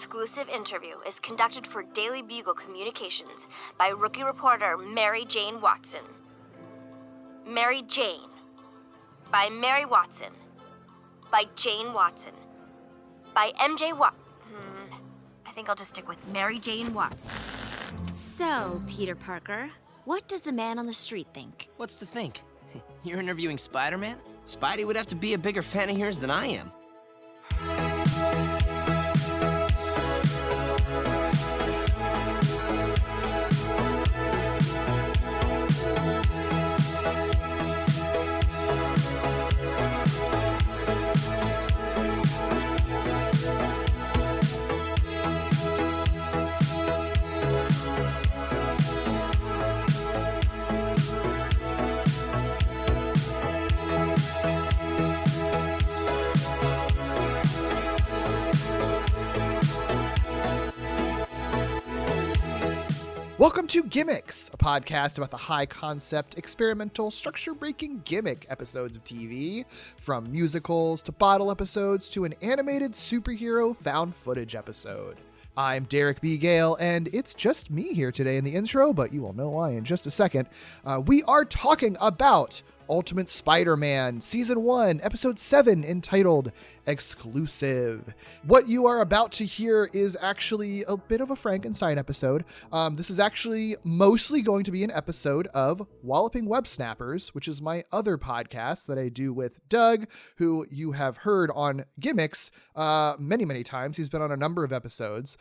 exclusive interview is conducted for Daily Bugle Communications by rookie reporter Mary Jane Watson. Mary Jane. By Mary Watson. By Jane Watson. By MJ I think I'll just stick with Mary Jane Watson. So, Peter Parker, what does the man on the street think? What's to think? You're interviewing Spider-Man? Spidey would have to be a bigger fan of yours than I am. Welcome to Gimmicks, a podcast about the high-concept, experimental, structure-breaking gimmick episodes of TV, from musicals to bottle episodes to an animated superhero found footage episode. I'm Derek B. Gale, and it's just me here today in the intro, but you will know why in just a second. We are talking about Ultimate Spider-Man Season 1, Episode 7, entitled Exclusive. What you are about to hear is actually a bit of a Frankenstein episode. This is actually mostly going to be an episode of Walloping Websnappers, which is my other podcast that I do with Doug, who you have heard on Gimmicks many, many times. He's been on a number of episodes,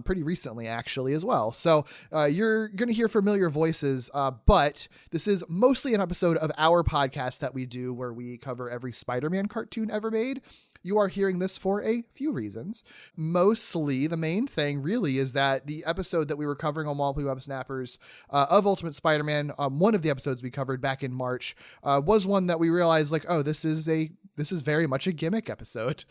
pretty recently actually as well. So you're going to hear familiar voices, but this is mostly an episode of our podcast that we do where we cover every Spider-Man cartoon ever made. You are hearing this for a few reasons. Mostly, the main thing really is that the episode that we were covering on Walloping Websnappers of Ultimate Spider-Man, one of the episodes we covered back in March, was one that we realized, like, oh, this is very much a gimmick episode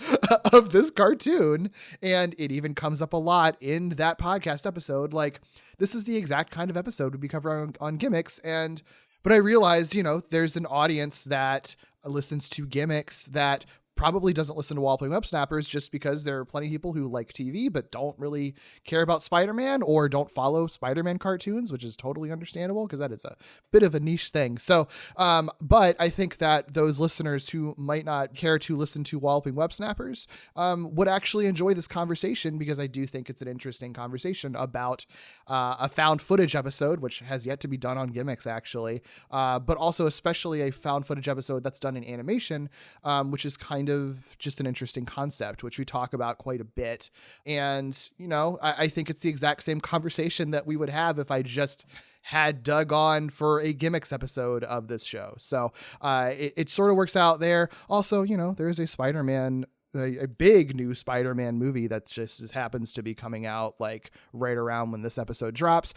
of this cartoon. And it even comes up a lot in that podcast episode. Like, this is the exact kind of episode we'd be covering on Gimmicks. But I realized, there's an audience that listens to Gimmicks that probably doesn't listen to Walloping Websnappers just because there are plenty of people who like TV but don't really care about Spider-Man or don't follow Spider-Man cartoons, which is totally understandable because that is a bit of a niche thing. So, but I think that those listeners who might not care to listen to Walloping Websnappers would actually enjoy this conversation, because I do think it's an interesting conversation about a found footage episode, which has yet to be done on Gimmicks actually, but also especially a found footage episode that's done in animation, which is kind of just an interesting concept, which we talk about quite a bit. And, I think it's the exact same conversation that we would have if I just had Doug on for a Gimmicks episode of this show. So it sort of works out there. Also, there is a Spider-Man, a big new Spider-Man movie that just happens to be coming out like right around when this episode drops.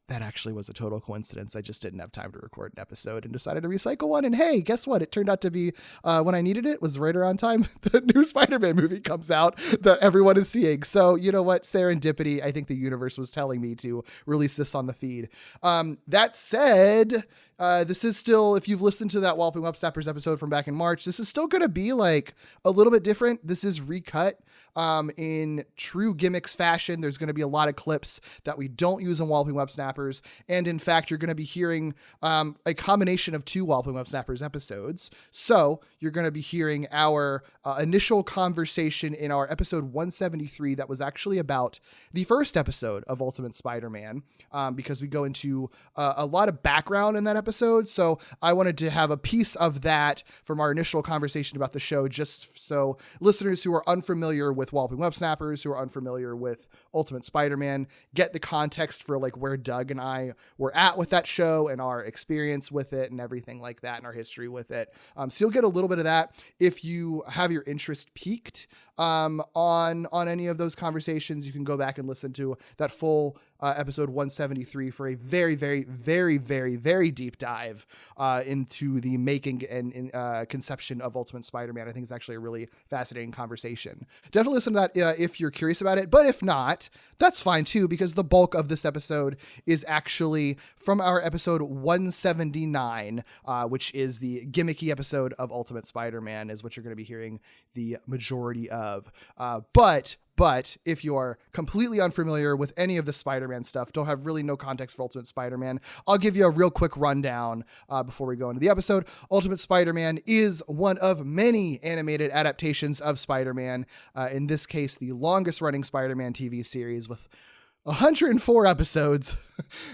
That actually was a total coincidence. I just didn't have time to record an episode and decided to recycle one. And hey, guess what? It turned out to be, when I needed it, was right around time the new Spider-Man movie comes out that everyone is seeing. So you know what? Serendipity. I think the universe was telling me to release this on the feed. That said, this is still, if you've listened to that Walloping Websnappers episode from back in March, this is still going to be like a little bit different. This is recut in true Gimmicks fashion. There's going to be a lot of clips that we don't use in Walloping Websnappers. And in fact, you're going to be hearing a combination of two Walloping Websnappers episodes. So you're going to be hearing our initial conversation in our episode 173 that was actually about the first episode of Ultimate Spider-Man, because we go into a lot of background in that episode. So I wanted to have a piece of that from our initial conversation about the show, just so listeners who are unfamiliar with Walloping Websnappers, who are unfamiliar with Ultimate Spider-Man, get the context for like where Doug and I were at with that show and our experience with it and everything like that and our history with it. So you'll get a little bit of that. If you have your interest piqued on any of those conversations, you can go back and listen to that full episode 173 for a very, very, very, very, very deep dive into the making and conception of Ultimate Spider-Man. I think it's actually a really fascinating conversation. Definitely listen to that if you're curious about it, but if not, that's fine too, because the bulk of this episode is actually from our episode 179, which is the gimmicky episode of Ultimate Spider-Man, is what you're going to be hearing the majority of. But But if you are completely unfamiliar with any of the Spider-Man stuff, don't have really no context for Ultimate Spider-Man, I'll give you a real quick rundown before we go into the episode. Ultimate Spider-Man is one of many animated adaptations of Spider-Man. In this case, the longest running Spider-Man TV series with 104 episodes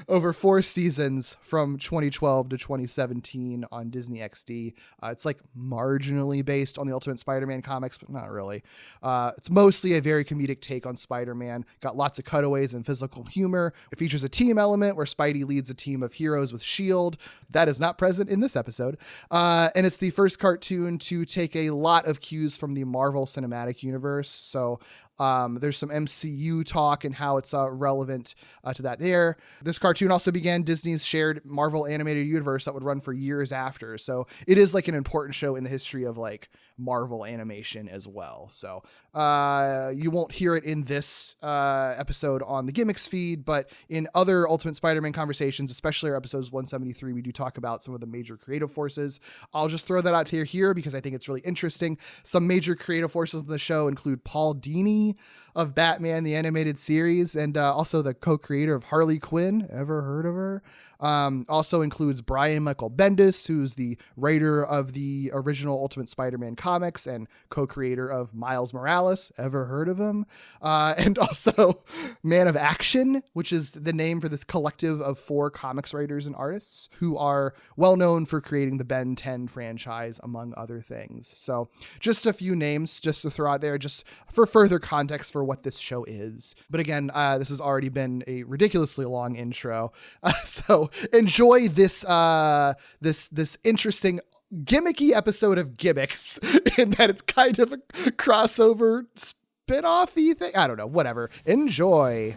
over 4 seasons from 2012 to 2017 on Disney XD. It's like marginally based on the Ultimate Spider-Man comics, but not really. It's mostly a very comedic take on Spider-Man. Got lots of cutaways and physical humor. It features a team element where Spidey leads a team of heroes with S.H.I.E.L.D. That is not present in this episode. And it's the first cartoon to take a lot of cues from the Marvel Cinematic Universe. So there's some MCU talk and how it's relevant to that there. This cartoon also began Disney's shared Marvel animated universe that would run for years after. So it is like an important show in the history of like Marvel animation as well. So you won't hear it in this episode on the Gimmicks feed, but in other Ultimate Spider-Man conversations, especially our episodes 173, we do talk about some of the major creative forces. I'll just throw that out here because I think it's really interesting. Some major creative forces in the show include Paul Dini of Batman, the animated series, and also the co-creator of Harley Quinn. Ever heard of her? Also includes Brian Michael Bendis, who's the writer of the original Ultimate Spider-Man comics and co-creator of Miles Morales. Ever heard of him? And also Man of Action, which is the name for this collective of 4 comics writers and artists who are well known for creating the Ben 10 franchise, among other things. So just a few names just to throw out there, just for further context for what this show is. But again, this has already been a ridiculously long intro. So enjoy this this interesting gimmicky episode of Gimmicks in that it's kind of a crossover spin-off-y thing. I don't know, whatever. Enjoy.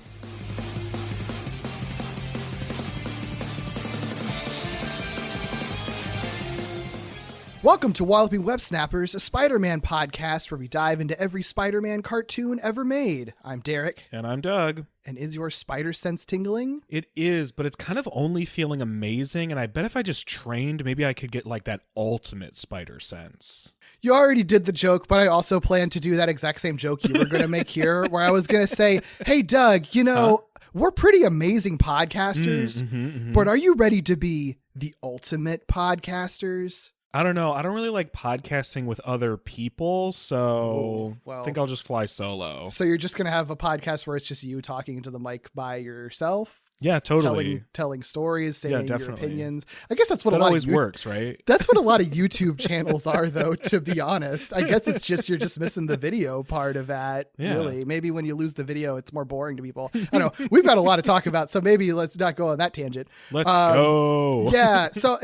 Welcome to Walloping Websnappers, a Spider-Man podcast where we dive into every Spider-Man cartoon ever made. I'm Derek. And I'm Doug. And is your spider sense tingling? It is, but it's kind of only feeling amazing, and I bet if I just trained, maybe I could get like that ultimate spider sense. You already did the joke, but I also plan to do that exact same joke you were going to make here, where I was going to say, hey, Doug, you know, we're pretty amazing podcasters, but are you ready to be the ultimate podcasters? I don't know. I don't really like podcasting with other people, so I think I'll just fly solo. So you're just going to have a podcast where it's just you talking into the mic by yourself? Yeah, totally. Telling stories, saying your opinions. I guess that's what a lot always works, right? That's what a lot of YouTube channels are, though, to be honest. I guess it's just you're just missing the video part of that, really. Maybe when you lose the video, it's more boring to people. I don't know. We've got a lot to talk about, so maybe let's not go on that tangent. Let's go. Yeah, so...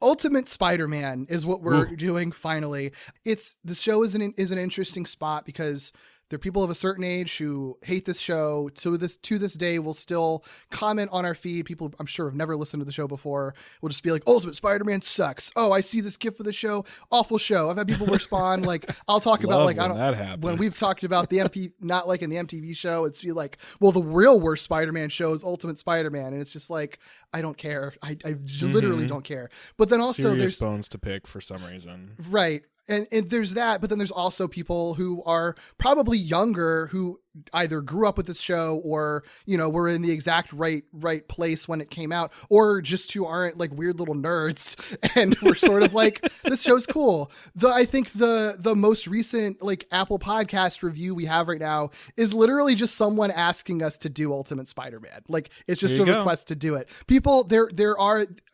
Ultimate Spider-Man is what we're doing finally. The show is an interesting spot because there are people of a certain age who hate this show. To this day will still comment on our feed. People I'm sure have never listened to the show before will just be like, Ultimate Spider-Man sucks. Oh, I see this gif of the show. Awful show. I've had people respond like, I'll talk about like, I don't, when we've talked about the not like in the MTV show, it's be like, well, the real worst Spider-Man show is Ultimate Spider-Man. And it's just like, I don't care. I literally don't care. But then also there's bones to pick for some reason. Right. And there's that, but then there's also people who are probably younger who either grew up with this show or, you know, were in the exact right place when it came out, or just who aren't like weird little nerds and we're sort of like, this show's cool. I think the most recent like Apple Podcast review we have right now is literally just someone asking us to do Ultimate Spider-Man. Like it's just a request to do it. People, there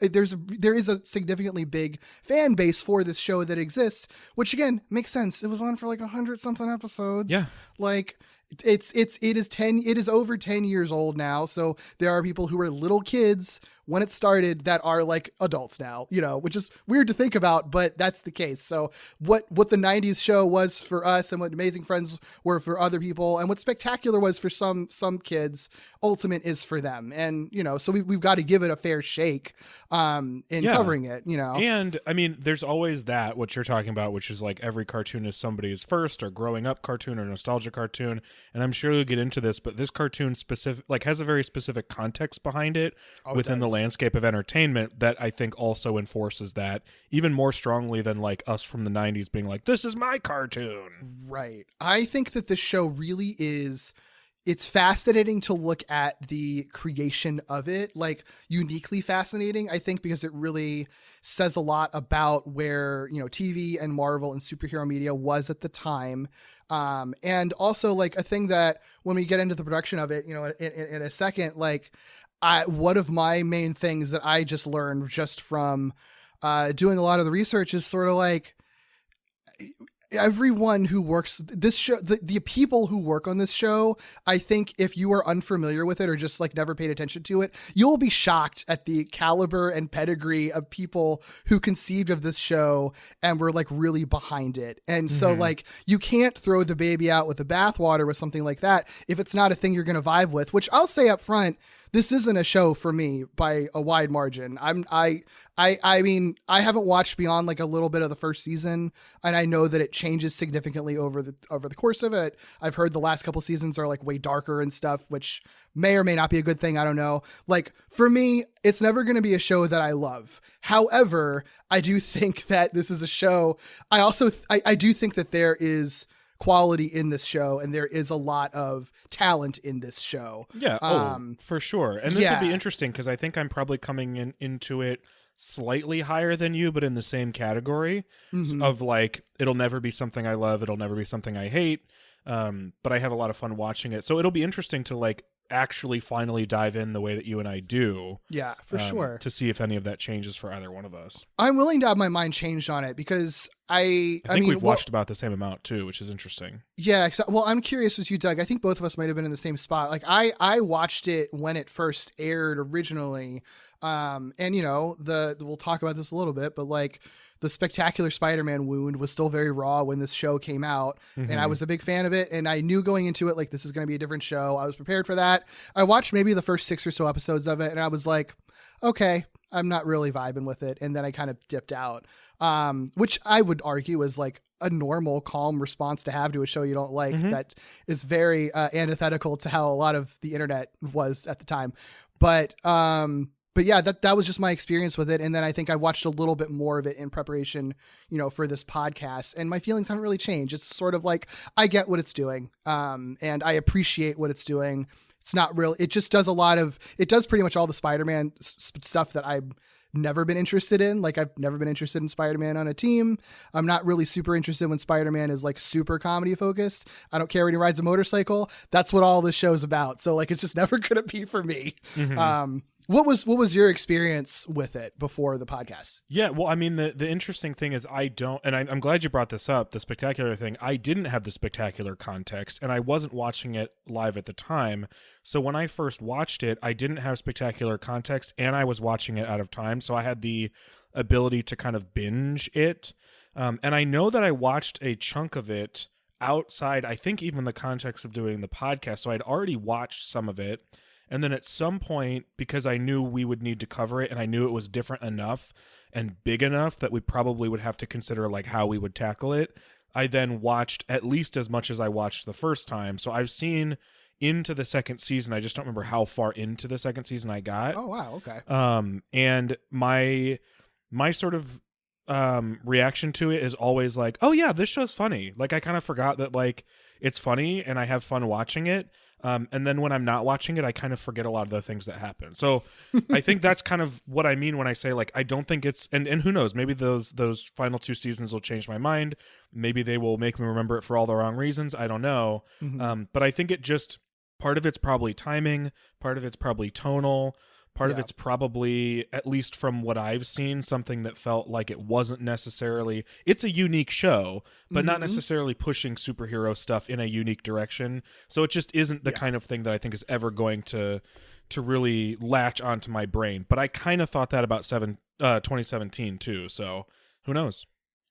is a significantly big fan base for this show that exists, which again makes sense. It was on for like 100 something episodes. Yeah. Like it is over 10 years old now. So there are people who were little kids when it started that are like adults now, you know, which is weird to think about, but that's the case. So what the 90s show was for us and what Amazing Friends were for other people and what Spectacular was for some kids, Ultimate is for them. And, you know, so we've got to give it a fair shake covering it, you know. And I mean, there's always that, what you're talking about, which is like every cartoon is somebody's first or growing up cartoon or nostalgia cartoon. And I'm sure you'll get into this, but this cartoon has a very specific context behind it within the landscape of entertainment that I think also enforces that even more strongly than like us from the 90s being like, this is my cartoon. Right. I think that this show really is, it's fascinating to look at the creation of it, like uniquely fascinating, I think, because it really says a lot about where, you know, TV and Marvel and superhero media was at the time. And also like a thing that when we get into the production of it, you know, in a second, like one of my main things that I just learned just from doing a lot of the research is sort of like, everyone who works this show, the people who work on this show, I think if you are unfamiliar with it or just like never paid attention to it, you'll be shocked at the caliber and pedigree of people who conceived of this show and were like really behind it. And so like you can't throw the baby out with the bathwater with something like that if it's not a thing you're going to vibe with, which I'll say up front, this isn't a show for me by a wide margin. I mean, I haven't watched beyond like a little bit of the first season, and I know that it changes significantly over the course of it. I've heard the last couple seasons are like way darker and stuff, which may or may not be a good thing. I don't know. Like for me, it's never going to be a show that I love. However, I do think that this is a show. I do think that there is quality in this show and there is a lot of talent in this show. Yeah, for sure. And this will be interesting because I think I'm probably coming into it slightly higher than you, but in the same category of like, it'll never be something I love, it'll never be something I hate, but I have a lot of fun watching it. So it'll be interesting to like actually finally dive in the way that you and I do. Yeah, for sure. To see if any of that changes for either one of us. I'm willing to have my mind changed on it because I think we've watched about the same amount too, which is interesting. Yeah. Well, I'm curious as you, Doug. I think both of us might have been in the same spot. Like I watched it when it first aired originally. And you know, we'll talk about this a little bit, but like the Spectacular Spider-Man wound was still very raw when this show came out, and I was a big fan of it, and I knew going into it like this is going to be a different show. I was prepared for that. I watched maybe the first 6 or so episodes of it, and I was like, okay, I'm not really vibing with it, and then I kind of dipped out, which I would argue is like a normal, calm response to have to a show you don't like. That is very antithetical to how a lot of the internet was at the time, but yeah, that was just my experience with it. And then I think I watched a little bit more of it in preparation, you know, for this podcast, and my feelings haven't really changed. It's sort of like, I get what it's doing. And I appreciate what it's doing. It's not real. It just does it does pretty much all the Spider-Man stuff that I've never been interested in. Like I've never been interested in Spider-Man on a team. I'm not really super interested when Spider-Man is like super comedy focused. I don't care when he rides a motorcycle. That's what all this show's about. So like, it's just never going to be for me. What was your experience with it before the podcast? Yeah, well, I mean, the interesting thing is I'm glad you brought this up, the Spectacular thing. I didn't have the Spectacular context, and I wasn't watching it live at the time. So when I first watched it, I didn't have Spectacular context, and I was watching it out of time, so I had the ability to kind of binge it. And I know that I watched a chunk of it outside, I think even the context of doing the podcast, so I'd already watched some of it. And then at some point, because I knew we would need to cover it and I knew it was different enough and big enough that we probably would have to consider like how we would tackle it, I then watched at least as much as I watched the first time. So I've seen into the second season. I just don't remember how far into the second season I got. Oh, wow. Okay. And my sort of reaction to it is always like, oh yeah, this show's funny. Like I kind of forgot that like it's funny and I have fun watching it. And then when I'm not watching it, I kind of forget a lot of the things that happen. So I think that's kind of what I mean when I say, like, I don't think it's, and who knows, maybe those final 2 seasons will change my mind. Maybe they will make me remember it for all the wrong reasons. I don't know. But I think it just, part of it's probably timing, part of it's probably tonal, part of it's probably, at least from what I've seen, something that felt like it wasn't necessarily, it's a unique show, but not necessarily pushing superhero stuff in a unique direction. So it just isn't the kind of thing that I think is ever going to really latch onto my brain. But I kind of thought that about 2017 too. So who knows?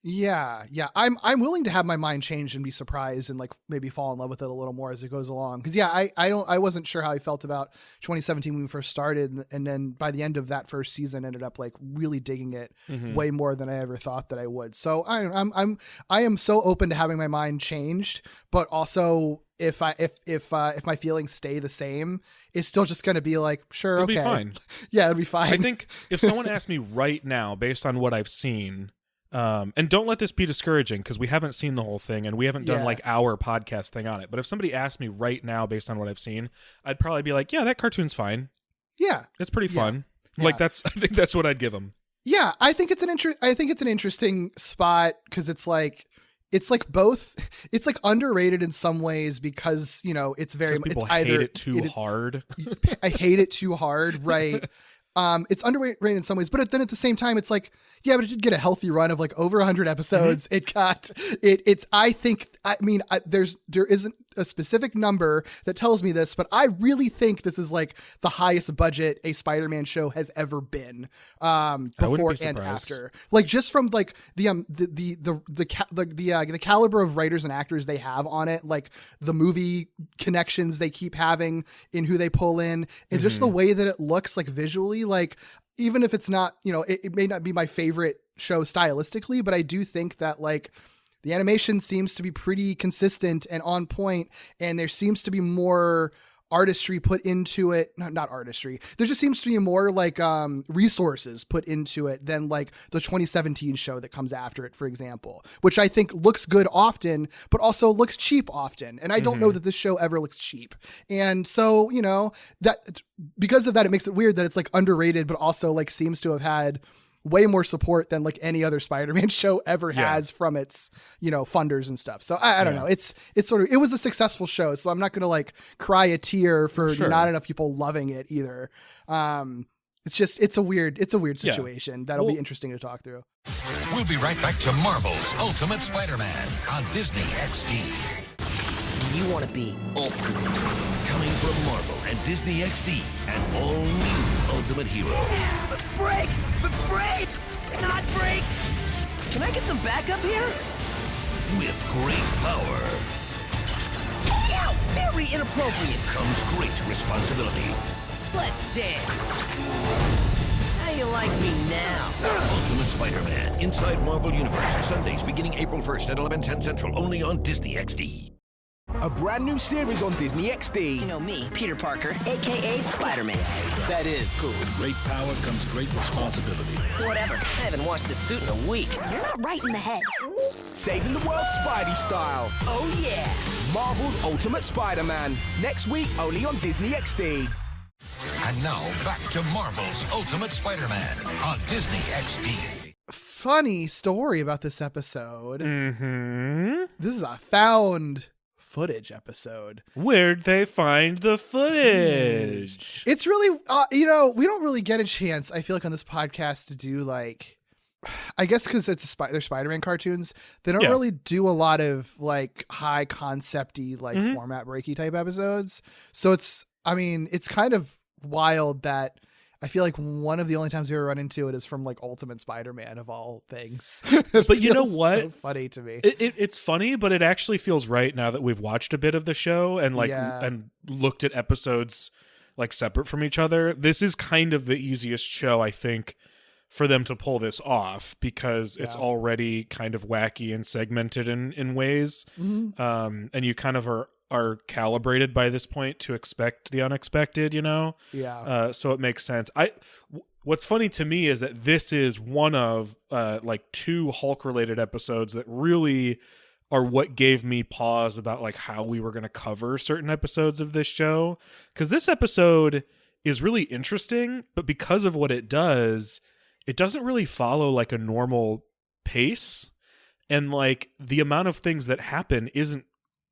Yeah, yeah. I'm willing to have my mind changed and be surprised and like maybe fall in love with it a little more as it goes along. Because yeah, I wasn't sure how I felt about 2017 when we first started, and then by the end of that first season, ended up like really digging it way more than I ever thought that I would. So I am so open to having my mind changed, but also if my feelings stay the same, it's still just going to be like, sure, It'll okay, be fine. Yeah, it'll be fine. I think if someone asked me right now, based on what I've seen. And don't let this be discouraging because we haven't seen the whole thing and we haven't done like our podcast thing on it. But if somebody asked me right now based on what I've seen, I'd probably be like, yeah, that cartoon's fine. Yeah. It's pretty fun. Yeah. Like I think that's what I'd give them. Yeah. I think it's an interesting spot because it's like both, it's like underrated in some ways because, you know, it's very, people it's either hate it too hard. I hate it too hard. Right. It's underrated in some ways, but then at the same time, it's like, yeah, but it did get a healthy run of like over 100 episodes. There isn't a specific number that tells me this, but I really think this is like the highest budget a Spider-Man show has ever been, before and after. Like just from like the caliber of writers and actors they have on it, like the movie connections they keep having in who they pull in, and just the way that it looks like visually, like even if it's not, you know, it may not be my favorite show stylistically, but I do think that like the animation seems to be pretty consistent and on point, and there seems to be more artistry put into it. Not artistry. There just seems to be more like resources put into it than like the 2017 show that comes after it, for example, which I think looks good often, but also looks cheap often. And I don't know that this show ever looks cheap. And so, you know, that because of that, it makes it weird that it's like underrated, but also like seems to have had way more support than like any other Spider-Man show ever has from its, you know, funders and stuff. So I don't know. It's sort of, it was a successful show, so I'm not going to like cry a tear for not enough people loving it either. It's a weird situation that'll be interesting to talk through. We'll be right back to Marvel's Ultimate Spider-Man on Disney XD. You want to be ultimate. Coming from Marvel and Disney XD, an all-new Ultimate Hero. Break! Not break! Can I get some backup here? With great power Ow! Very inappropriate. comes great responsibility. Let's dance. How you like me now? Ultimate Spider-Man inside Marvel Universe, Sundays beginning April 1st at 11:10 Central, only on Disney XD. A brand new series on Disney XD. You know me, Peter Parker, a.k.a. Spider-Man. That is cool. With great power comes great responsibility. Whatever. I haven't washed this suit in a week. You're not right in the head. Saving the world Spidey style. Oh, yeah. Marvel's Ultimate Spider-Man. Next week, only on Disney XD. And now, back to Marvel's Ultimate Spider-Man on Disney XD. Funny story about this episode. Mm-hmm. This is a found footage episode. Where'd they find the footage? It's really, you know, we don't really get a chance, I feel like, on this podcast to do like, I guess because they're Spider-Man cartoons, they don't really do a lot of like high concept-y, like format breaky type episodes. So it's kind of wild that I feel like one of the only times we ever run into it is from like Ultimate Spider-Man of all things. But you know what? So funny to me. It's funny, but it actually feels right now that we've watched a bit of the show and like and looked at episodes like separate from each other. This is kind of the easiest show, I think, for them to pull this off because it's already kind of wacky and segmented in ways. And you kind of are calibrated by this point to expect the unexpected, you know? Yeah. So it makes sense. What's funny to me is that this is one of like two Hulk related episodes that really are what gave me pause about like how we were going to cover certain episodes of this show. Because this episode is really interesting, but because of what it doesn't really follow like a normal pace. And like the amount of things that happen isn't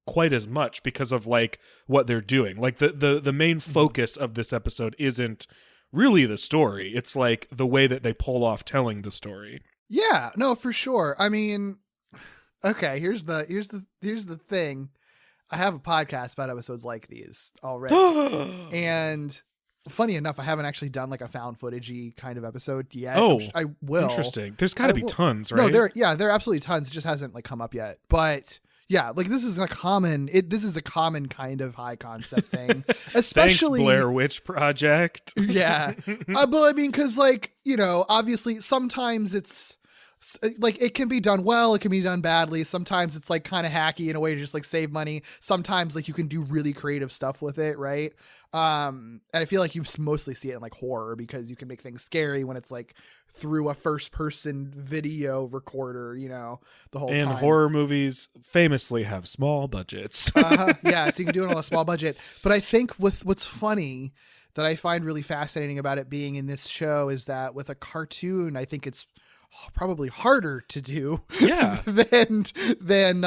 quite as much because of like what they're doing. Like the main focus of this episode isn't really the story. It's like the way that they pull off telling the story. Yeah, no, for sure. I mean, okay, here's the thing. I have a podcast about episodes like these already. And Funny enough, I haven't actually done like a found footagey kind of episode yet. Oh, I will. Interesting. There's got to be tons, right? No, there are absolutely tons. It just hasn't like come up yet. But yeah, like this is a common kind of high concept thing, especially Thanks, Blair Witch Project. Yeah, but I mean, because like obviously sometimes it's like it can be done well, it can be done badly. Sometimes it's like kind of hacky in a way to just like save money. Sometimes like you can do really creative stuff with it, right? And I feel like you mostly see it in like horror because you can make things scary when it's like through a first person video recorder, the whole time. And horror movies famously have small budgets. Yeah, so you can do it on a small budget. But I think with what's funny that I find really fascinating about it being in this show is that with a cartoon, I think it's probably harder to do than in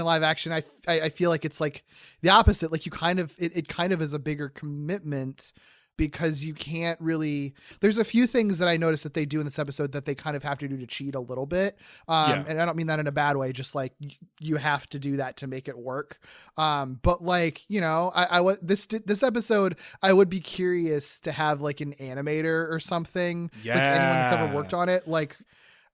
live action. I feel like it's like the opposite. Like you kind of it kind of is a bigger commitment because you can't really. There's a few things that I noticed that they do in this episode that they kind of have to do to cheat a little bit. And I don't mean that in a bad way. Just like you have to do that to make it work. But like this episode, I would be curious to have like an animator or something. Yeah. Like anyone that's ever worked on it, like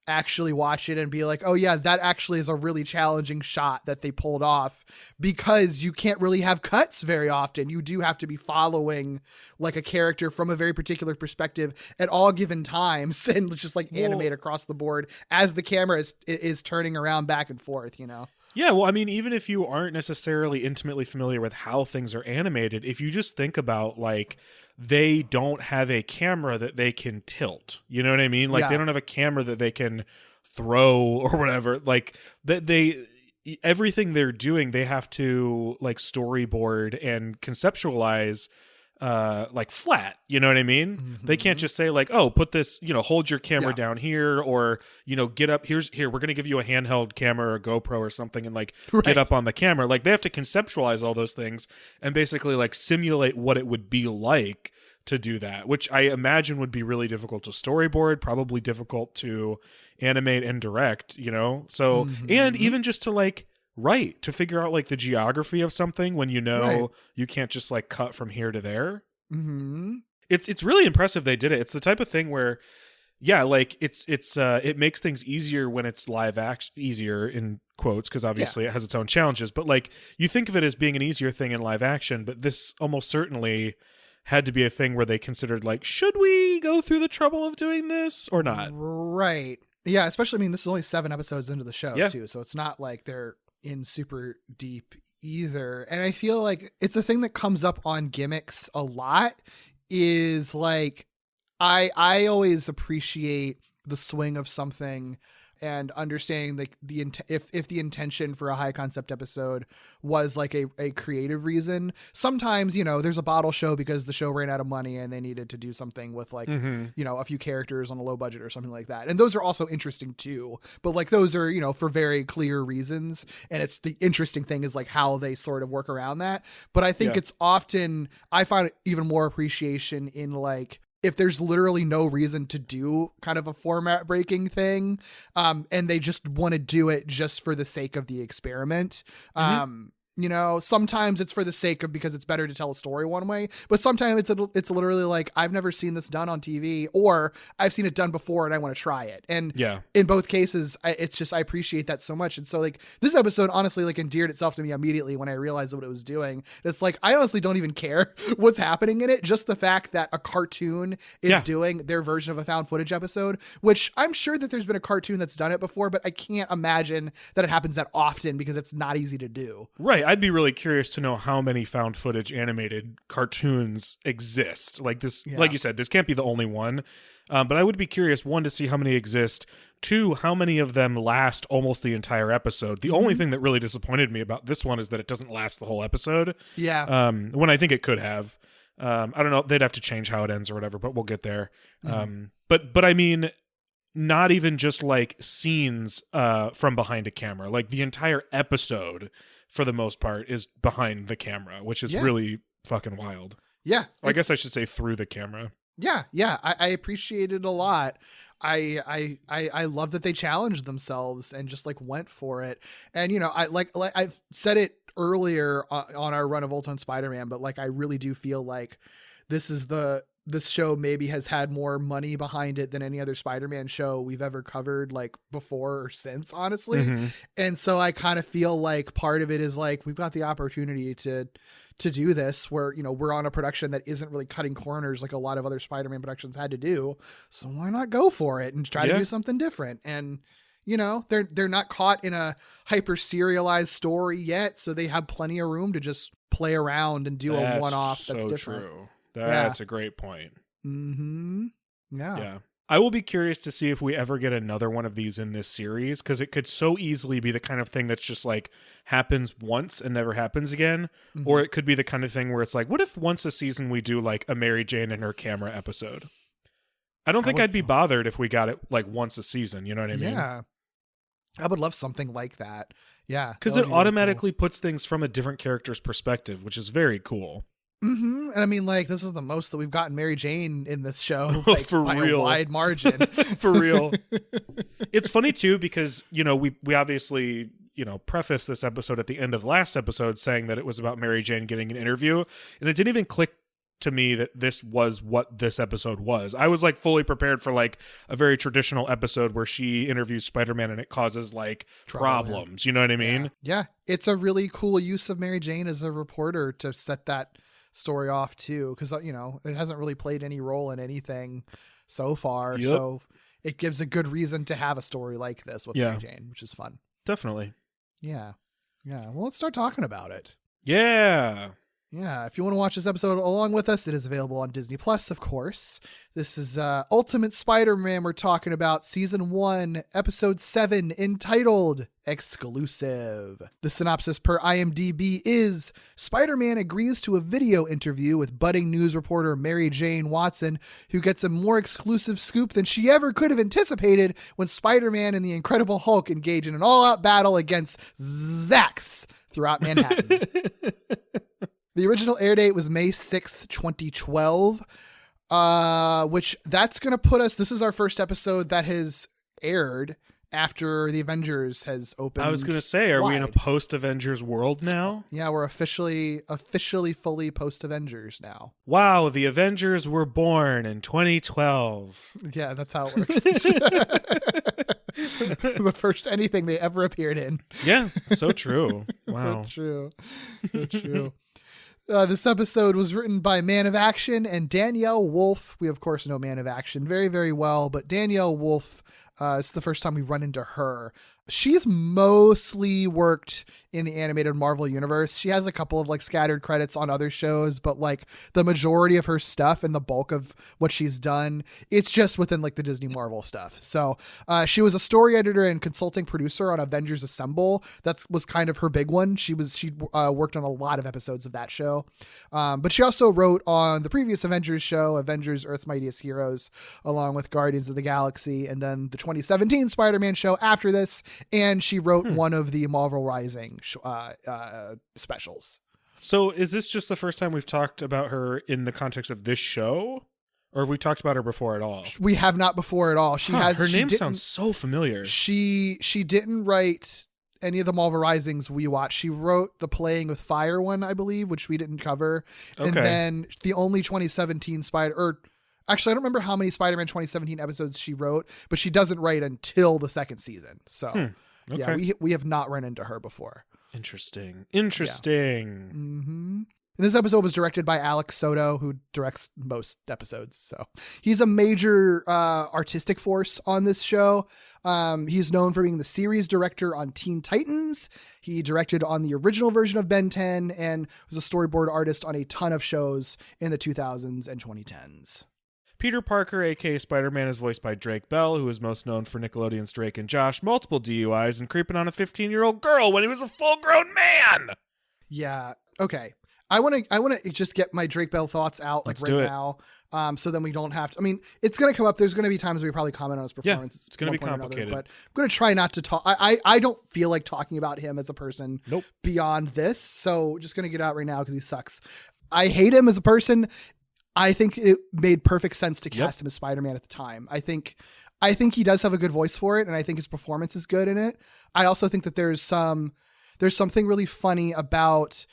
actually watch it and be like, oh yeah, that actually is a really challenging shot that they pulled off, because you can't really have cuts very often. You do have to be following like a character from a very particular perspective at all given times and just like animate across the board as the camera is turning around back and forth, Yeah, well, I mean, even if you aren't necessarily intimately familiar with how things are animated, if you just think about like they don't have a camera that they can tilt. You know what I mean? Like they don't have a camera that they can throw or whatever. Like that everything they're doing, they have to like storyboard and conceptualize like flat, you know what I mean? Mm-hmm. They can't just say like, oh, put this, hold your camera down here, or, get up here, we're going to give you a handheld camera or a GoPro or something and like get up on the camera. Like they have to conceptualize all those things and basically like simulate what it would be like to do that, which I imagine would be really difficult to storyboard, probably difficult to animate and direct, So, and even just to like, to figure out like the geography of something when you can't just like cut from here to there. Mm-hmm. It's really impressive they did it. It's the type of thing where, like it makes things easier when it's live action, easier in quotes because obviously it has its own challenges. But like you think of it as being an easier thing in live action, but this almost certainly had to be a thing where they considered like, should we go through the trouble of doing this or not? Right. Yeah. Especially, I mean, this is only 7 episodes into the show too, so it's not like they're in super deep either. And I feel like it's a thing that comes up on Gimmicks a lot is like I always appreciate the swing of something and understanding like if the intention for a high concept episode was like a creative reason. Sometimes, there's a bottle show because the show ran out of money and they needed to do something with like, a few characters on a low budget or something like that. And those are also interesting too, but like those are, for very clear reasons. And it's the interesting thing is like how they sort of work around that. But I think it's often, I find even more appreciation in like, if there's literally no reason to do kind of a format breaking thing, and they just want to do it just for the sake of the experiment. Sometimes it's for the sake of, because it's better to tell a story one way, but sometimes it's literally like, I've never seen this done on TV, or I've seen it done before and I want to try it. And in both cases, it's just, I appreciate that so much. And so like this episode honestly like endeared itself to me immediately when I realized what it was doing. It's like, I honestly don't even care what's happening in it. Just the fact that a cartoon is doing their version of a found footage episode, which I'm sure that there's been a cartoon that's done it before, but I can't imagine that it happens that often because it's not easy to do. Right. I'd be really curious to know how many found footage animated cartoons exist. Like this, like you said, this can't be the only one. But I would be curious, 1, to see how many exist. 2, how many of them last almost the entire episode. The only thing that really disappointed me about this one is that it doesn't last the whole episode. Yeah. When I think it could have. I don't know. They'd have to change how it ends or whatever, but we'll get there. But I mean, not even just like scenes from behind a camera. Like the entire episode, for the most part, is behind the camera, which is really fucking wild. Yeah. I guess I should say through the camera. Yeah. I appreciate it a lot. I love that they challenged themselves and just like went for it. And, I like I've said it earlier on our run of Ultimate Spider-Man, but like, I really do feel like this show maybe has had more money behind it than any other Spider-Man show we've ever covered, like before or since, honestly. Mm-hmm. And so I kind of feel like part of it is like, we've got the opportunity to do this where, you know, we're on a production that isn't really cutting corners like a lot of other Spider-Man productions had to do. So why not go for it and try to do something different? And, you know, they're not caught in a hyper serialized story yet. So they have plenty of room to just play around and do a one-off that's different. True. That's a great point. Mm-hmm. Yeah. I will be curious to see if we ever get another one of these in this series, because it could so easily be the kind of thing that's just like happens once and never happens again. Mm-hmm. Or it could be the kind of thing where it's like, what if once a season we do like a Mary Jane and her camera episode? I don't think I'd be bothered if we got it like once a season. You know what I mean? Yeah. I would love something like that. Yeah. Because it automatically puts things from a different character's perspective, which is very cool. Mm-hmm. And I mean, like, this is the most that we've gotten Mary Jane in this show, like, for by real. a wide margin. For real. It's funny too, because, you know, we obviously, you know, preface this episode at the end of the last episode saying that it was about Mary Jane getting an interview, and it didn't even click to me that this was what this episode was. I was like fully prepared for like a very traditional episode where she interviews Spider-Man and it causes like problems. You know what I mean? Yeah. It's a really cool use of Mary Jane as a reporter to set that story off too, because, you know, it hasn't really played any role in anything so far. Yep. So it gives a good reason to have a story like this with Mary Jane, which is fun. Definitely. Yeah. Well, let's start talking about it. Yeah. If you want to watch this episode along with us, it is available on Disney Plus, of course. This is Ultimate Spider-Man. We're talking about Season 1, Episode 7, entitled Exclusive. The synopsis per IMDb is, Spider-Man agrees to a video interview with budding news reporter Mary Jane Watson, who gets a more exclusive scoop than she ever could have anticipated when Spider-Man and the Incredible Hulk engage in an all-out battle against Zax throughout Manhattan. The original air date was May 6th, 2012, which that's going to put us, this is our first episode that has aired after the Avengers has opened. I was going to say, are we in a post-Avengers world now? Yeah, we're officially fully post-Avengers now. Wow, the Avengers were born in 2012. Yeah, that's how it works. The first anything they ever appeared in. Yeah, so true. Wow. So true. This episode was written by Man of Action and Danielle Wolfe. We, of course, know Man of Action very, very well, but Danielle Wolfe, it's the first time we run into her. She's mostly worked in the animated Marvel universe. She has a couple of like scattered credits on other shows, but like the majority of her stuff and the bulk of what she's done, it's just within like the Disney Marvel stuff. So she was a story editor and consulting producer on Avengers Assemble. That was kind of her big one. She worked on a lot of episodes of that show. But she also wrote on the previous Avengers show, Avengers Earth's Mightiest Heroes, along with Guardians of the Galaxy, and then the 2017 Spider-Man show after this. And she wrote one of the Marvel Rising specials. So is this just the first time we've talked about her in the context of this show? Or have we talked about her before at all? We have not before at all. Her name sounds so familiar. She didn't write any of the Marvel Risings we watched. She wrote the Playing with Fire one, I believe, which we didn't cover. Okay. And then the only 2017 Actually, I don't remember how many Spider-Man 2017 episodes she wrote, but she doesn't write until the second season. So, yeah, we have not run into her before. Interesting. Yeah. Mm-hmm. And this episode was directed by Alex Soto, who directs most episodes. So he's a major artistic force on this show. He's known for being the series director on Teen Titans. He directed on the original version of Ben 10 and was a storyboard artist on a ton of shows in the 2000s and 2010s. Peter Parker, aka Spider-Man, is voiced by Drake Bell, who is most known for Nickelodeon's Drake and Josh, multiple DUIs, and creeping on a 15-year-old girl when he was a full-grown man. Yeah. Okay. I want to just get my Drake Bell thoughts out like right now. So then we don't have to, I mean, it's going to come up. There's going to be times we probably comment on his performance. Yeah, it's going to be complicated, but I'm going to try not to talk. I don't feel like talking about him as a person beyond this. So just going to get out right now because he sucks. I hate him as a person. I think it made perfect sense to cast him as Spider-Man at the time. I think he does have a good voice for it, and I think his performance is good in it. I also think that there's something really funny about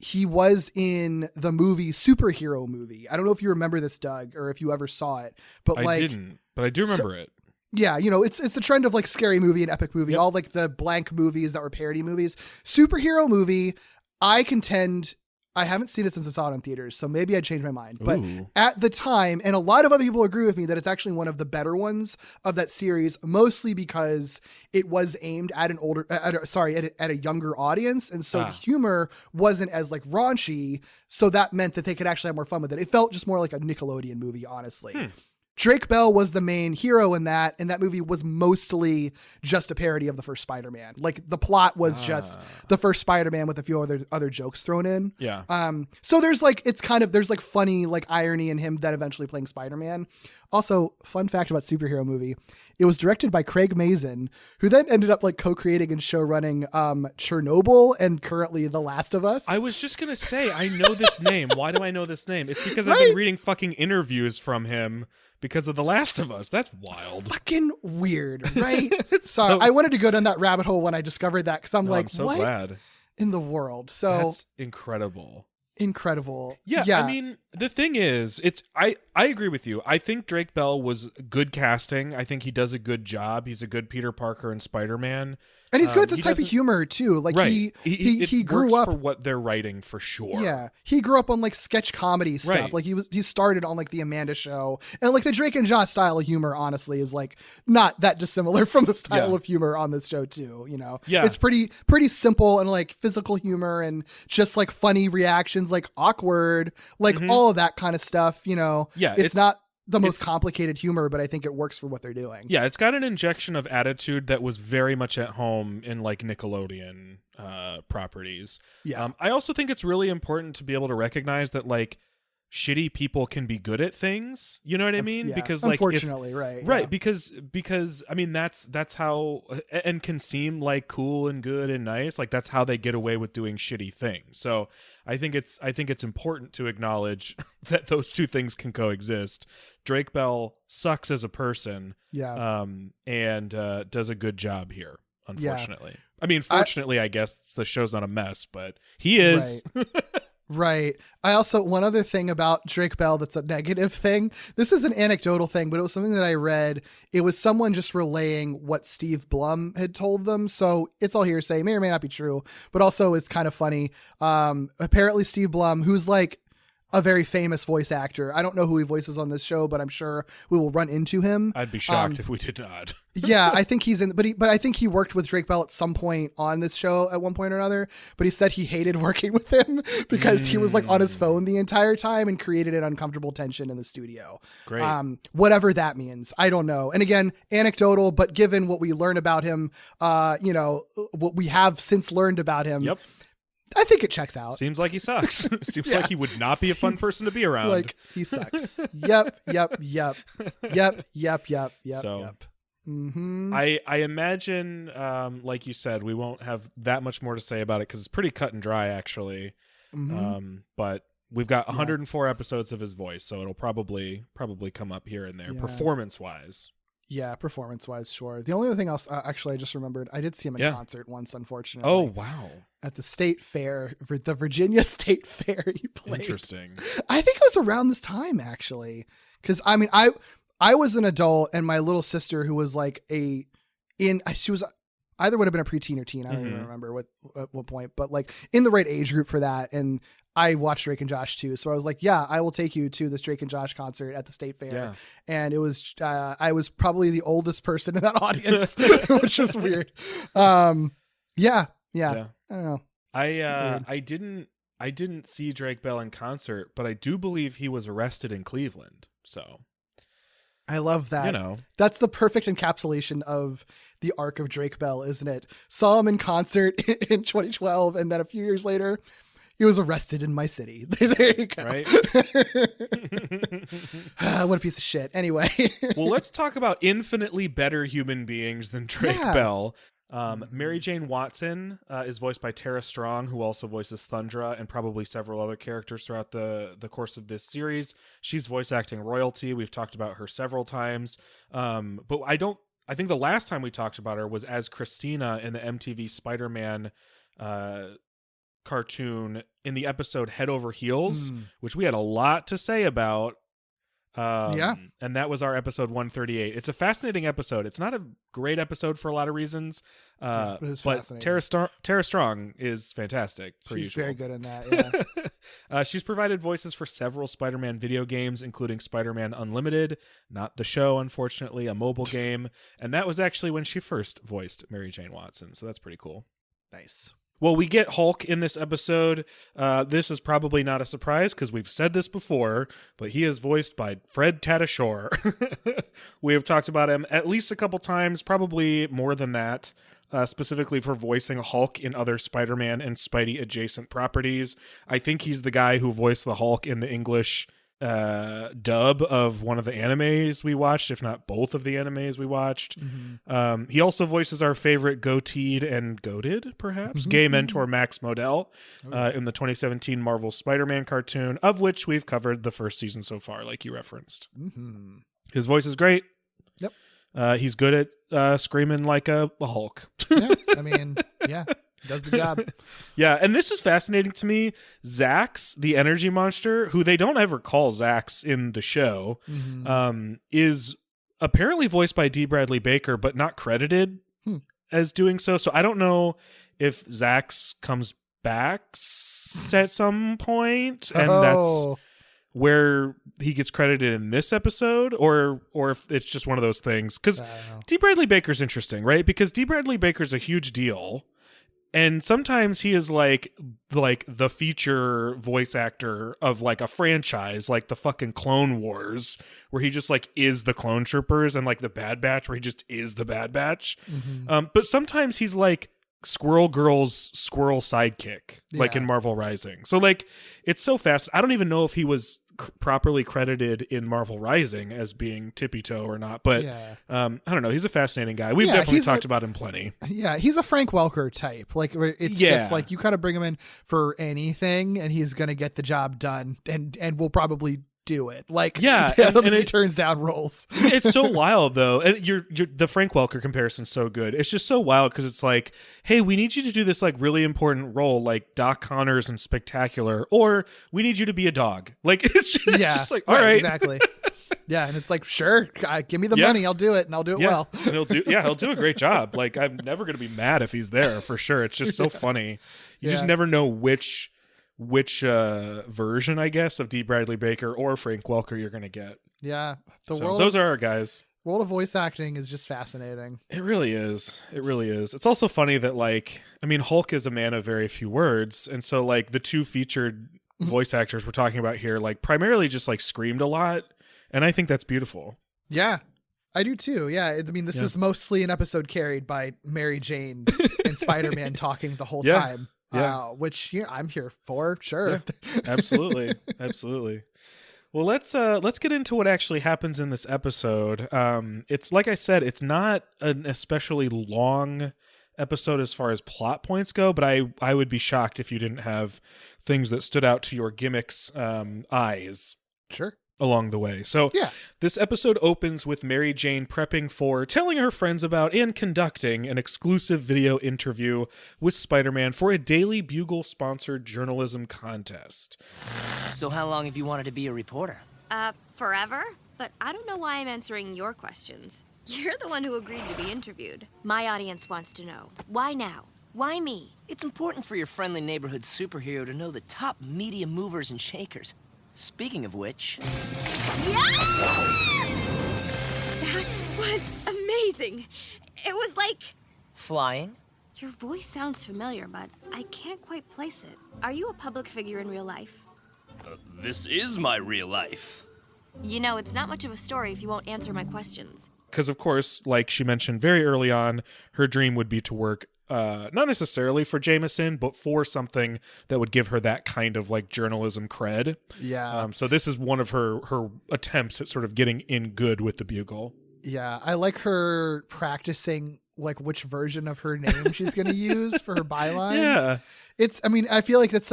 he was in the superhero movie. I don't know if you remember this, Doug, or if you ever saw it, but I didn't, but I do remember it. Yeah, it's the trend of like scary movie and epic movie, all like the blank movies that were parody movies. Superhero movie, I contend, I haven't seen it since I saw it in theaters, so maybe I changed my mind. But at the time, and a lot of other people agree with me, that it's actually one of the better ones of that series, mostly because it was aimed at at a younger audience, and so the humor wasn't as like raunchy, so that meant that they could actually have more fun with it. It felt just more like a Nickelodeon movie, honestly. Drake Bell was the main hero in that, and that movie was mostly just a parody of the first Spider-Man. Like the plot was just the first Spider-Man with a few other jokes thrown in. Yeah. So there's like, there's like funny like irony in him that eventually playing Spider-Man. Also, fun fact about superhero movie, it was directed by Craig Mazin, who then ended up like co-creating and show running Chernobyl and currently The Last of Us. I was just gonna say, I know this name. Why do I know this name? It's because I've been reading fucking interviews from him because of The Last of Us. That's wild. Fucking weird, right? Sorry, I wanted to go down that rabbit hole when I discovered that, because I'm so what glad in the world? So that's incredible. Yeah. I mean, the thing is, I agree with you. I think Drake Bell was good casting. I think he does a good job. He's a good Peter Parker and Spider-Man. And he's good at this type of humor too. Like he grew up for what they're writing for sure. Yeah, he grew up on like sketch comedy stuff. Right. Like he started on like the Amanda Show, and like the Drake and Josh style of humor, honestly, is like not that dissimilar from the style of humor on this show too. It's pretty simple and like physical humor and just like funny reactions, like awkward, like all of that kind of stuff. It's not the most complicated humor, but I think it works for what they're doing. Yeah, it's got an injection of attitude that was very much at home in like Nickelodeon properties. Yeah. I also think it's really important to be able to recognize that like shitty people can be good at things. You know what I mean? Yeah. Because like unfortunately, right. Right, Yeah. because I mean that's how, and can seem like cool and good and nice. Like that's how they get away with doing shitty things. So I think it's important to acknowledge that those two things can coexist. Drake Bell sucks as a person, and does a good job here, unfortunately. Yeah. I mean, fortunately, I guess the show's not a mess, but he is. Right. Right. One other thing about Drake Bell that's a negative thing. This is an anecdotal thing, but it was something that I read. It was someone just relaying what Steve Blum had told them. So it's all hearsay, may or may not be true, but also it's kind of funny. Apparently Steve Blum, who's like a very famous voice actor. I don't know who he voices on this show, but I'm sure we will run into him. I'd be shocked if we did not. Yeah, I think he's in, but I think he worked with Drake Bell at some point on this show at one point or another, but he said he hated working with him because he was like on his phone the entire time and created an uncomfortable tension in the studio. Great. Whatever that means. I don't know. And again, anecdotal, but given what we learn about him, what we have since learned about him. Yep. I think it checks out. Seems like he sucks. Seems like he would not be a fun person to be around. Like he sucks. Yep. So, I imagine, like you said, we won't have that much more to say about it because it's pretty cut and dry, actually. But we've got 104 episodes of his voice, so it'll probably come up here and there, performance-wise. Yeah, performance-wise, sure. The only other thing else, actually, I just remembered, I did see him in concert once, unfortunately. Oh, wow. At the State Fair, the Virginia State Fair he played. Interesting. I think it was around this time, actually. Because, I mean, I was an adult, and my little sister, who was like she was either would have been a preteen or teen. I don't even remember at what point, but like in the right age group for that. And I watched Drake and Josh too. So I was like, yeah, I will take you to this Drake and Josh concert at the State Fair. Yeah. And it was, I was probably the oldest person in that audience, which was weird. Yeah. I don't know. I didn't see Drake Bell in concert, but I do believe he was arrested in Cleveland. So I love that. That's the perfect encapsulation of the arc of Drake Bell, isn't it? Saw him in concert in 2012, and then a few years later, he was arrested in my city. There you go. Right? What a piece of shit. Anyway. Well, let's talk about infinitely better human beings than Drake Bell. Mary Jane Watson is voiced by Tara Strong, who also voices Thundra and probably several other characters throughout the course of this series. She's voice acting royalty. We've talked about her several times. But I think the last time we talked about her was as Christina in the MTV Spider-Man cartoon in the episode Head Over Heels, which we had a lot to say about. And that was our episode 138. It's a fascinating episode. It's not a great episode for a lot of reasons, but Tara Strong is fantastic. She's very good in that. Yeah. She's provided voices for several Spider-Man video games, including Spider-Man Unlimited, not the show, unfortunately, a mobile game, and that was actually when she first voiced Mary Jane Watson. So that's pretty cool. Nice. Well, we get Hulk in this episode. This is probably not a surprise because we've said this before, but he is voiced by Fred Tatasciore. We have talked about him at least a couple times, probably more than that, specifically for voicing Hulk in other Spider-Man and Spidey adjacent properties. I think he's the guy who voiced the Hulk in the English dub of one of the animes we watched, if not both of the animes we watched. He also voices our favorite goateed and goated, perhaps, gay mentor Max Modell in the 2017 Marvel Spider-Man cartoon, of which we've covered the first season so far, like you referenced. His voice is great. Yep. He's good at screaming like a Hulk. Yeah, I mean, yeah. Does the job. Yeah, and this is fascinating to me. Zax, the energy monster, who they don't ever call Zax in the show, is apparently voiced by D. Bradley Baker, but not credited as doing so. So I don't know if Zax comes back at some point, and that's where he gets credited in this episode, or if it's just one of those things. Because D. Bradley Baker's interesting, right? Because D. Bradley Baker's a huge deal. And sometimes he is like the feature voice actor of like a franchise, like the fucking Clone Wars, where he just like is the Clone Troopers, and like the Bad Batch, where he just is the Bad Batch. But sometimes he's like Squirrel Girl's squirrel sidekick, like in Marvel Rising. So like it's so fast. I don't even know if he was properly credited in Marvel Rising as being Tippy Toe or not, but I don't know. He's a fascinating guy. We've definitely talked about him plenty. Yeah, he's a Frank Welker type. Like it's just like you kind of bring him in for anything, and he's gonna get the job done, and will probably do it. Like and he turns down roles. It's so wild though, and you're the Frank Welker comparison's so good. It's just so wild because it's like, hey, we need you to do this like really important role, like Doc Connors and Spectacular, or we need you to be a dog. Like it's just like, all right. Exactly. Yeah, and it's like, sure, give me the money, I'll do it, and I'll do it well. And he'll do a great job. Like I'm never gonna be mad if he's there for sure. It's just so funny. You just never know which version, I guess, of D. Bradley Baker or Frank Welker you're going to get. Yeah. Those are our guys. World of voice acting is just fascinating. It really is. It really is. It's also funny that, like, I mean, Hulk is a man of very few words. And so, like, the two featured voice actors we're talking about here, like, primarily just, like, screamed a lot. And I think that's beautiful. Yeah. I do too. Yeah. I mean, this is mostly an episode carried by Mary Jane and Spider-Man talking the whole time. Which I'm here for, sure. Yeah, absolutely. Well, let's get into what actually happens in this episode. It's like I said, it's not an especially long episode as far as plot points go, but I would be shocked if you didn't have things that stood out to your Gimmicks eyes. Sure. Along the way. So this episode opens with Mary Jane prepping for telling her friends about and conducting an exclusive video interview with Spider-Man for a Daily Bugle sponsored journalism contest. So how long have you wanted to be a reporter? Forever? But I don't know why I'm answering your questions. You're the one who agreed to be interviewed. My audience wants to know. Why now? Why me? It's important for your friendly neighborhood superhero to know the top media movers and shakers. Speaking of which... That was amazing. It was like... Flying? Your voice sounds familiar, but I can't quite place it. Are you a public figure in real life? This is my real life. You know, it's not much of a story if you won't answer my questions. Because, of course, like she mentioned very early on, her dream would be to work not necessarily for Jameson, but for something that would give her that kind of like journalism cred. Yeah. So this is one of her attempts at sort of getting in good with the Bugle. Yeah. I like her practicing like which version of her name she's going to use for her byline. Yeah. I feel like it's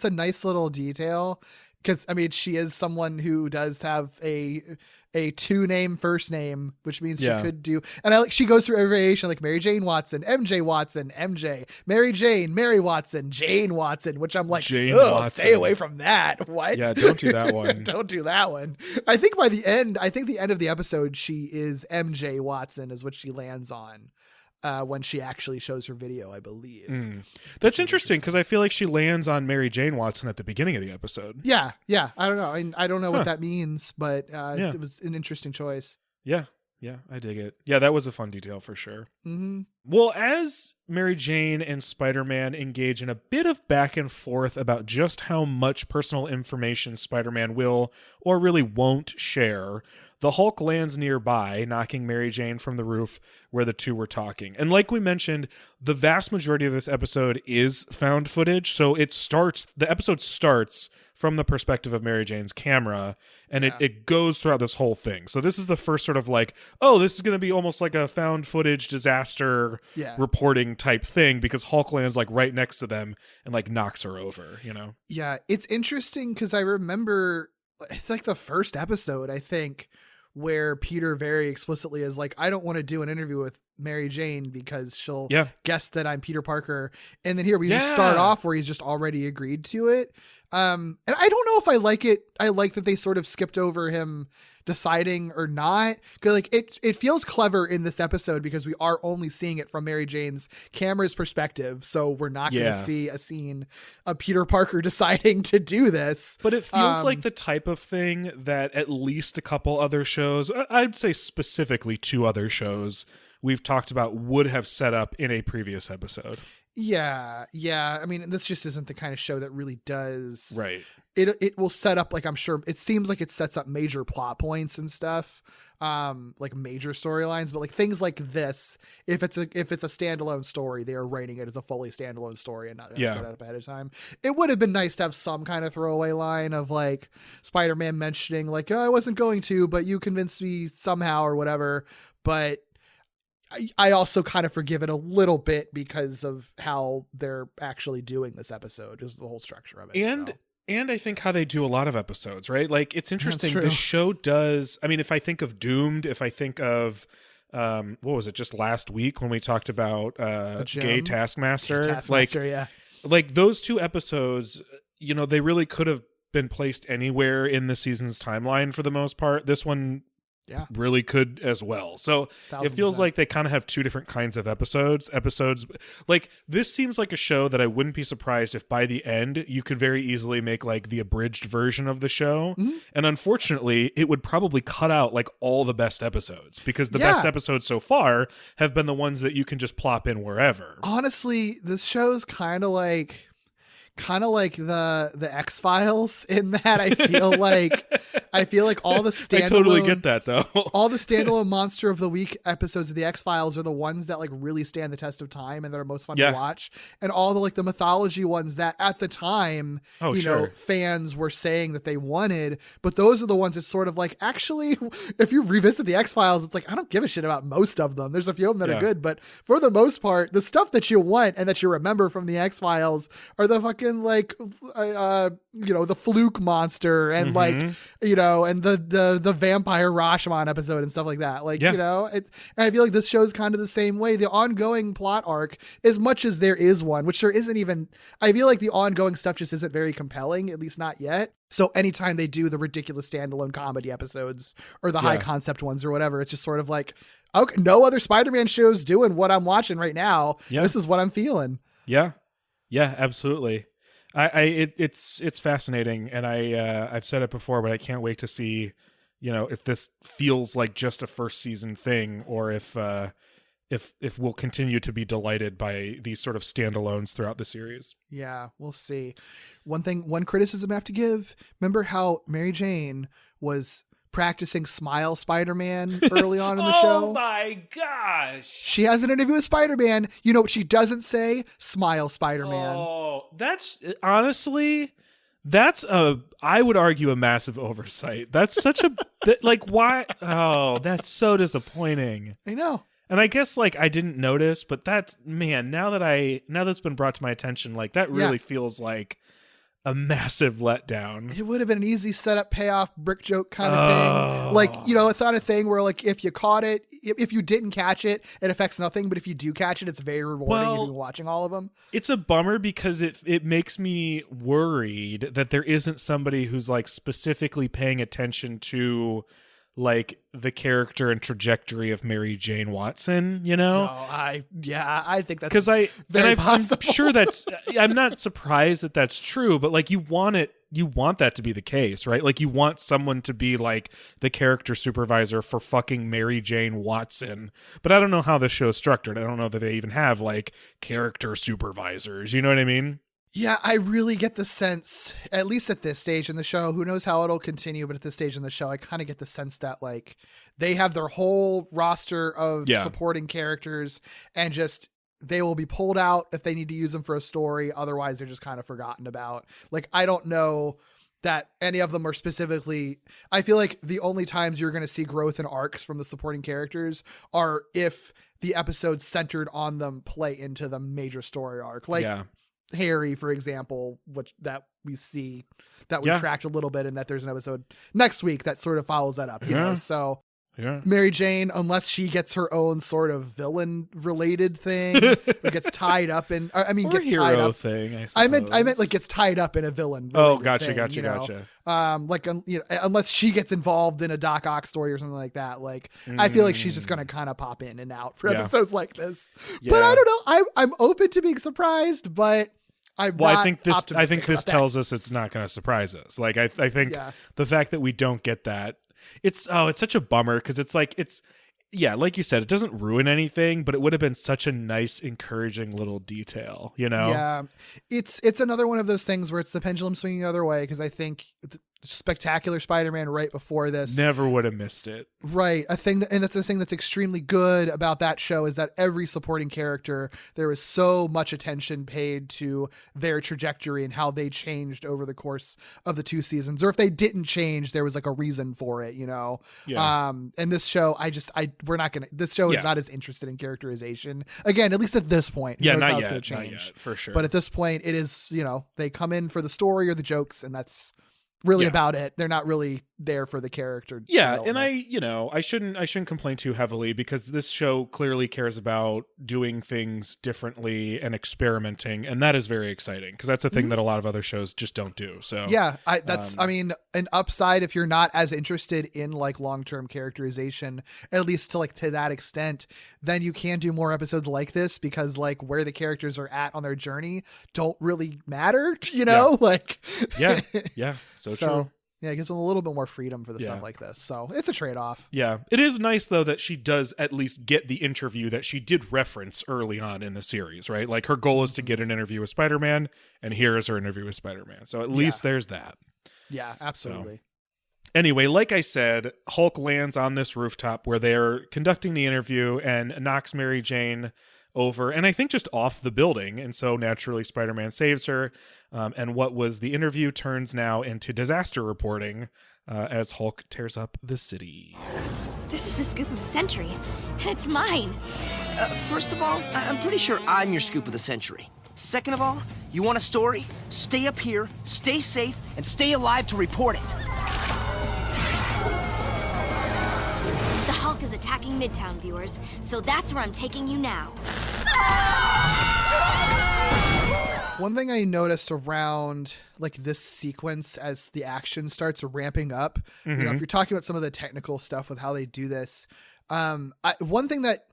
a nice little detail Because, I mean, she is someone who does have a 2-name first name, which means she could do. And she goes through every variation, like Mary Jane Watson, MJ Watson, MJ, Mary Jane, Mary Watson, Jane Watson, which I'm like, oh, stay away from that. What? Yeah, don't do that one. Don't do that one. I think by the end, the end of the episode, she is MJ Watson is what she lands on. When she actually shows her video, I believe. That's interesting because I feel like she lands on Mary Jane Watson at the beginning of the episode. Yeah. I don't know. I don't know what that means, but it was an interesting choice. Yeah, I dig it. Yeah, that was a fun detail for sure. Mm-hmm. Well, as Mary Jane and Spider-Man engage in a bit of back and forth about just how much personal information Spider-Man will or really won't share, the Hulk lands nearby, knocking Mary Jane from the roof where the two were talking. And like we mentioned, the vast majority of this episode is found footage. So the episode starts from the perspective of Mary Jane's camera, and it goes throughout this whole thing. So this is the first sort of like, oh, this is going to be almost like a found footage disaster reporting type thing, because Hulk lands like right next to them and like knocks her over, you know? Yeah, it's interesting because I remember it's like the first episode, I think, where Peter very explicitly is like, I don't want to do an interview with Mary Jane because she'll guess that I'm Peter Parker. And then here we just start off where he's just already agreed to it. And I don't know if I like it. I like that they sort of skipped over him deciding or not, because like it feels clever in this episode because we are only seeing it from Mary Jane's camera's perspective, so we're not going to see a scene of Peter Parker deciding to do this. But it feels like the type of thing that at least a couple other shows, I'd say specifically 2 other shows we've talked about, would have set up in a previous episode. Yeah. I mean, this just isn't the kind of show that really does. Right. It will set up, like, I'm sure it seems like it sets up major plot points and stuff, like major storylines, but like things like this, if it's a standalone story, they are writing it as a fully standalone story and not set it up ahead of time. It would have been nice to have some kind of throwaway line of like Spider-Man mentioning like, oh, I wasn't going to, but you convinced me somehow or whatever. But I also kind of forgive it a little bit because of how they're actually doing this episode, is the whole structure of it. And I think how they do a lot of episodes, right? Like, it's interesting. The show does, I mean, if I think of Doomed, if I think of, what was it, just last week when we talked about Gay Taskmaster? Like those 2 episodes, you know, they really could have been placed anywhere in the season's timeline for the most part. This one really could as well. So it feels like they kind of have 2 different kinds of episodes. Like, this seems like a show that I wouldn't be surprised if by the end you could very easily make like the abridged version of the show. And unfortunately, it would probably cut out like all the best episodes, because the best episodes so far have been the ones that you can just plop in wherever. Honestly, this show's kind of like the X-Files in that I feel like all the standalone, I totally get that though. All the standalone Monster of the Week episodes of the X-Files are the ones that like really stand the test of time and that are most fun to watch. And all the like the mythology ones that at the time, know, fans were saying that they wanted, but those are the ones that sort of like, actually, if you revisit the X-Files, it's like, I don't give a shit about most of them. There's a few of them that are good, but for the most part, the stuff that you want and that you remember from the X-Files are the fucking like the fluke monster and like and the vampire Rashomon episode and stuff like that, like and I feel like this show's kind of the same way. The ongoing plot arc, as much as there is one, which there isn't even, I feel like the ongoing stuff just isn't very compelling, at least not yet. So anytime they do the ridiculous standalone comedy episodes or the high concept ones or whatever, it's just sort of like, okay, no other Spider-Man show's doing what I'm watching right now. This is what I'm feeling. Yeah, absolutely. It's fascinating, and I've said it before, but I can't wait to see, if this feels like just a first season thing, or if we'll continue to be delighted by these sort of standalones throughout the series. Yeah, we'll see. One criticism I have to give: remember how Mary Jane was practicing Smile Spider-Man early on in the show? Oh my gosh. She has an interview with Spider-Man. You know what she doesn't say? Smile Spider-Man. Oh, that's honestly, I would argue a massive oversight. That's such a, like, why? Oh, that's so disappointing. I know. And I guess like I didn't notice, but that's, man, now that's been brought to my attention, like that really feels like a massive letdown. It would have been an easy setup, payoff, brick joke kind of thing. Like, it's not a thing where like if you caught it, if you didn't catch it, it affects nothing. But if you do catch it, it's very rewarding if you're watching all of them. It's a bummer because it makes me worried that there isn't somebody who's like specifically paying attention to like the character and trajectory of Mary Jane Watson, So I think that's because very possible. I'm sure I'm not surprised that that's true, but like you want that to be the case, right? Like you want someone to be like the character supervisor for fucking Mary Jane Watson. But I don't know how this show is structured. I don't know that they even have like character supervisors. You know what I mean? Yeah, I really get the sense, at least at this stage in the show, who knows how it'll continue, but at this stage in the show, I kind of get the sense that like they have their whole roster of supporting characters and just they will be pulled out if they need to use them for a story. Otherwise, they're just kind of forgotten about. Like, I don't know that any of them are specifically, I feel like the only times you're going to see growth and arcs from the supporting characters are if the episodes centered on them play into the major story arc. Like, Harry, for example, that we tracked a little bit, and that there's an episode next week that sort of follows that up, you know? So Mary Jane, unless she gets her own sort of villain related thing, or gets tied up in, gets tied up thing. I meant like gets tied up in a villain. Oh, gotcha. Unless she gets involved in a Doc Ock story or something like that. Like, I feel like she's just going to kind of pop in and out for episodes like this. But I don't know. I'm open to being surprised, but I think this tells us it's not going to surprise us. Like, I think the fact that we don't get that, it's such a bummer because it's like, like you said, it doesn't ruin anything, but it would have been such a nice, encouraging little detail, you know? Yeah. It's another one of those things where it's the pendulum swinging the other way, because I think Spectacular Spider-Man right before this never would have missed it. Right. And that's the thing that's extremely good about that show is that every supporting character, there was so much attention paid to their trajectory and how they changed over the course of the 2 seasons. Or if they didn't change, there was like a reason for it, you know? Yeah. And this show, this show is not as interested in characterization. Again, at least at this point. Yeah, not yet. It's going to change. Not yet, for sure. But at this point, it is, they come in for the story or the jokes, and that's really about it. They're not really there for the character. Yeah, and I shouldn't complain too heavily because this show clearly cares about doing things differently and experimenting, and that is very exciting because that's a thing that a lot of other shows just don't do. So an upside if you're not as interested in like long-term characterization, at least to that extent, then you can do more episodes like this because like where the characters are at on their journey don't really matter, So true. Yeah, it gives them a little bit more freedom for the stuff like this. So it's a trade-off. Yeah. It is nice, though, that she does at least get the interview that she did reference early on in the series, right? Like, her goal is to get an interview with Spider-Man, and here is her interview with Spider-Man. So at least there's that. Yeah, absolutely. So, anyway, like I said, Hulk lands on this rooftop where they're conducting the interview and knocks Mary Jane over, and I think just off the building, and so naturally Spider-Man saves her, and what was the interview turns now into disaster reporting as Hulk tears up the city. This is the scoop of the century, and it's mine. First of all, I'm pretty sure I'm your scoop of the century. Second of all, you want a story? Stay up here, stay safe, and stay alive to report it. The Hulk is attacking Midtown, viewers, so that's where I'm taking you now. One thing I noticed around like this sequence as the action starts ramping up, if you're talking about some of the technical stuff with how they do this, one thing that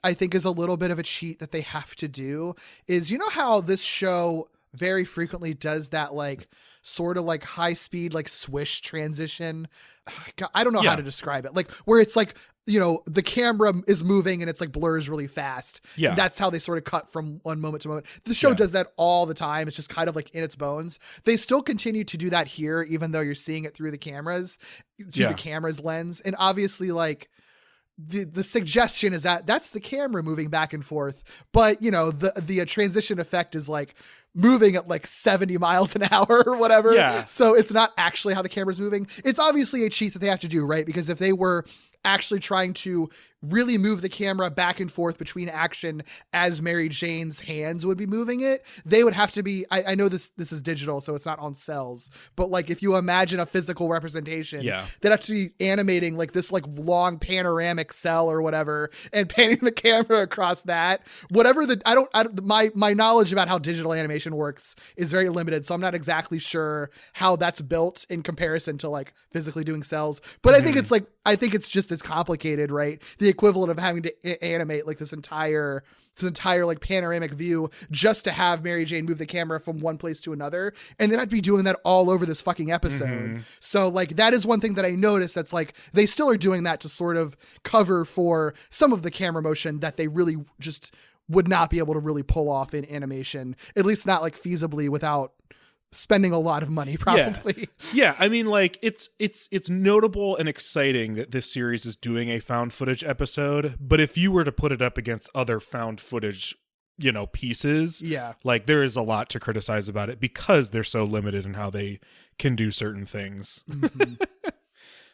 I think is a little bit of a cheat that they have to do is, how this show very frequently does that like sort of like high speed, like swish transition. I don't know how to describe it. Like where it's like, the camera is moving and it's like blurs really fast. Yeah. And that's how they sort of cut from one moment to moment. The show does that all the time. It's just kind of like in its bones. They still continue to do that here, even though you're seeing it through the camera's lens. And obviously like, the suggestion is that that's the camera moving back and forth, but the transition effect is like moving at like 70 miles an hour or whatever. Yeah. So it's not actually how the camera's moving. It's obviously a cheat that they have to do, right? Because if they were actually trying to really move the camera back and forth between action as Mary Jane's hands would be moving it. They would have to be, I know this is digital, so it's not on cells, but like if you imagine a physical representation, they'd have to be animating like this like long panoramic cell or whatever and panning the camera across that. Whatever my knowledge about how digital animation works is very limited, so I'm not exactly sure how that's built in comparison to like physically doing cells. But I think it's just as complicated, right? The equivalent of having to animate like this entire like panoramic view just to have Mary Jane move the camera from one place to another, and then I'd be doing that all over this fucking episode. So like that is one thing that I noticed, that's like they still are doing that to sort of cover for some of the camera motion that they really just would not be able to really pull off in animation, at least not like feasibly without spending a lot of money probably. Yeah. I mean, like it's notable and exciting that this series is doing a found footage episode, but if you were to put it up against other found footage, pieces, like there is a lot to criticize about it because they're so limited in how they can do certain things.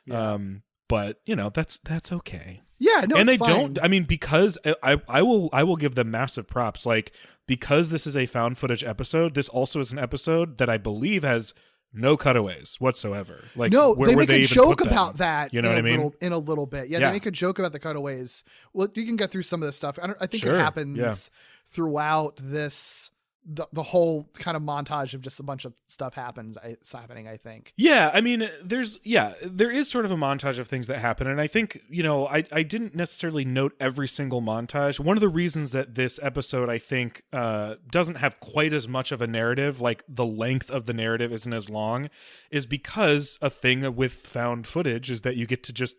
But that's okay. Yeah, no, and it's they fine. don't. I mean, because I will give them massive props. Like, because this is a found footage episode, this also is an episode that I believe has no cutaways whatsoever. Like, no, where they make they a even joke put them? about that. You know what I mean? In a little bit. Yeah, they make a joke about the cutaways. Well, you can get through some of this stuff. I think it happens throughout this. The whole kind of montage of just a bunch of stuff happening, I think. Yeah, I mean, there is sort of a montage of things that happen. And I think, I didn't necessarily note every single montage. One of the reasons that this episode, I think, doesn't have quite as much of a narrative, like the length of the narrative isn't as long, is because a thing with found footage is that you get to just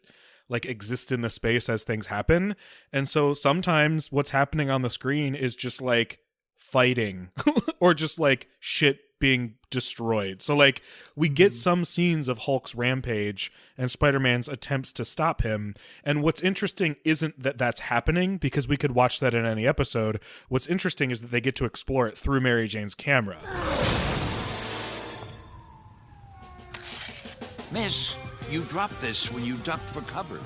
like exist in the space as things happen. And so sometimes what's happening on the screen is just like fighting or just like shit being destroyed. So like we get some scenes of Hulk's rampage and Spider-Man's attempts to stop him. And what's interesting isn't that that's happening, because we could watch that in any episode. What's interesting is that they get to explore it through Mary Jane's camera. Miss, you dropped this when you ducked for cover.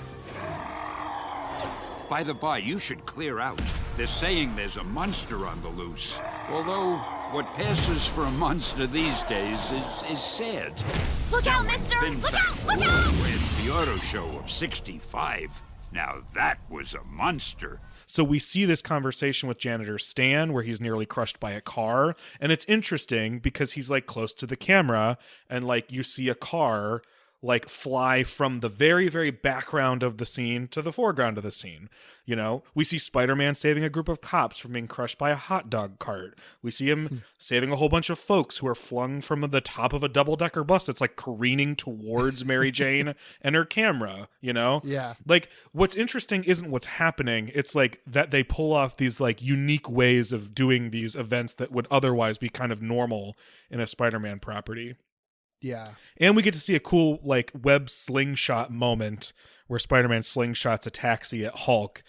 By the by, you should clear out. They're saying there's a monster on the loose. Although, what passes for a monster these days is sad. Look out, mister! Look out! Look out! With the auto show of 65. Now that was a monster. So we see this conversation with janitor Stan where he's nearly crushed by a car. And it's interesting because he's like close to the camera and like you see a car like fly from the very, very background of the scene to the foreground of the scene. We see Spider-Man saving a group of cops from being crushed by a hot dog cart. We see him saving a whole bunch of folks who are flung from the top of a double-decker bus that's like careening towards Mary Jane and her camera, Yeah. Like, what's interesting isn't what's happening. It's like that they pull off these like unique ways of doing these events that would otherwise be kind of normal in a Spider-Man property. Yeah. And we get to see a cool like web slingshot moment where Spider-Man slingshots a taxi at Hulk,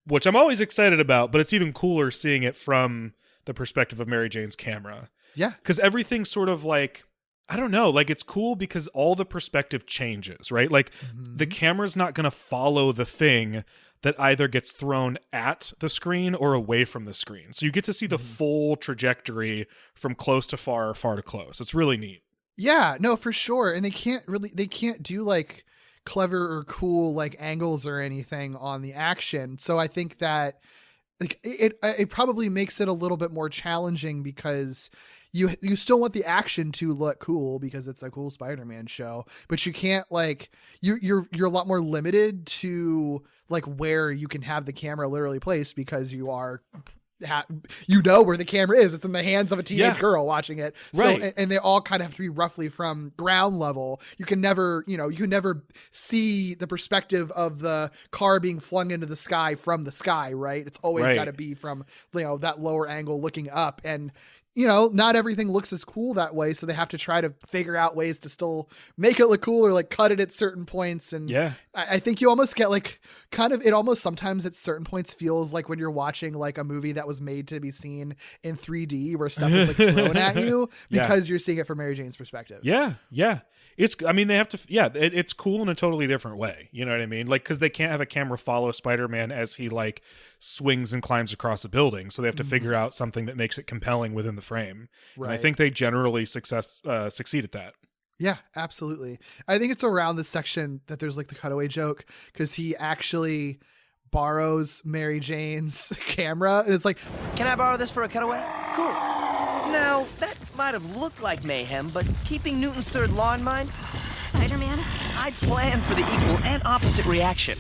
which I'm always excited about, but it's even cooler seeing it from the perspective of Mary Jane's camera. Yeah. Because everything's sort of like, I don't know, like it's cool because all the perspective changes, right? Like the camera's not going to follow the thing that either gets thrown at the screen or away from the screen. So you get to see the full trajectory from close to far, far to close. It's really neat. Yeah, no, for sure. And they can't do like clever or cool like angles or anything on the action. So I think that like it probably makes it a little bit more challenging because you still want the action to look cool because it's a cool Spider-Man show, but you can't like you're a lot more limited to like where you can have the camera literally placed because you are where the camera is. It's in the hands of a teenage girl watching it. Right. So, and they all kind of have to be roughly from ground level. You can never see the perspective of the car being flung into the sky from the sky, right? It's always got to be from, that lower angle looking up. And, not everything looks as cool that way. So they have to try to figure out ways to still make it look cool or like cut it at certain points. And I think you almost get like it almost sometimes at certain points feels like when you're watching like a movie that was made to be seen in 3D where stuff is like thrown at you because you're seeing it from Mary Jane's perspective. Yeah. I mean, they have to, yeah, it's cool in a totally different way. You know what I mean? Like, because they can't have a camera follow Spider-Man as he, like, swings and climbs across a building. So they have to figure out something that makes it compelling within the frame. Right. And I think they generally succeed at that. Yeah, absolutely. I think it's around this section that there's, like, the cutaway joke, because he actually borrows Mary Jane's camera, and it's like, can I borrow this for a cutaway? Cool. Now, that might have looked like mayhem, but keeping Newton's third law in mind, Spider-Man? I planned for the equal and opposite reaction.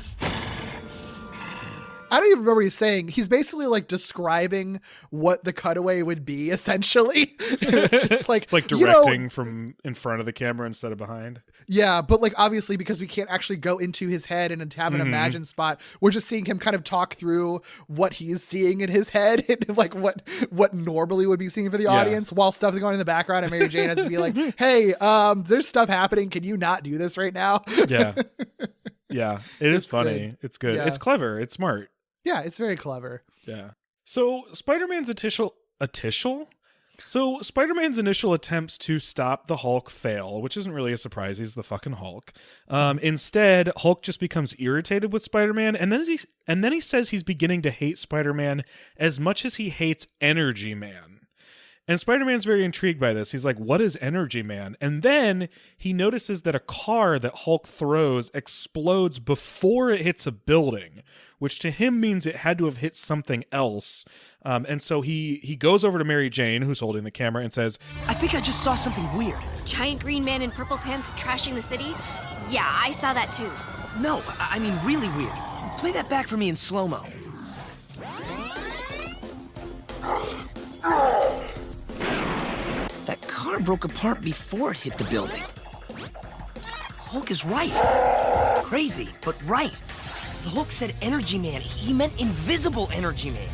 I don't even remember what he's saying. He's basically like describing what the cutaway would be, essentially. It's just like, it's like directing from in front of the camera instead of behind. Yeah, but like obviously because we can't actually go into his head and have an imagined spot, we're just seeing him kind of talk through what he's seeing in his head and like what normally would be seen for the audience while stuff's going on in the background, and Mary Jane has to be like, hey, there's stuff happening. Can you not do this right now? Yeah. Yeah, it's funny. Good. It's good. Yeah. It's clever. It's smart. Yeah, it's very clever. Yeah. So Spider-Man's initial attempts to stop the Hulk fail, which isn't really a surprise. He's the fucking Hulk. Instead, Hulk just becomes irritated with Spider-Man, and then he says he's beginning to hate Spider-Man as much as he hates Energy Man. And Spider-Man's very intrigued by this. He's like, what is Energy Man? And then he notices that a car that Hulk throws explodes before it hits a building, which to him means it had to have hit something else. And so he goes over to Mary Jane, who's holding the camera, and says, I think I just saw something weird. Giant green man in purple pants trashing the city? Yeah, I saw that too. No, I mean really weird. Play that back for me in slow-mo. That car broke apart before it hit the building. Hulk is right. Crazy, but right. The Hulk said Energy Man. He meant Invisible Energy Man.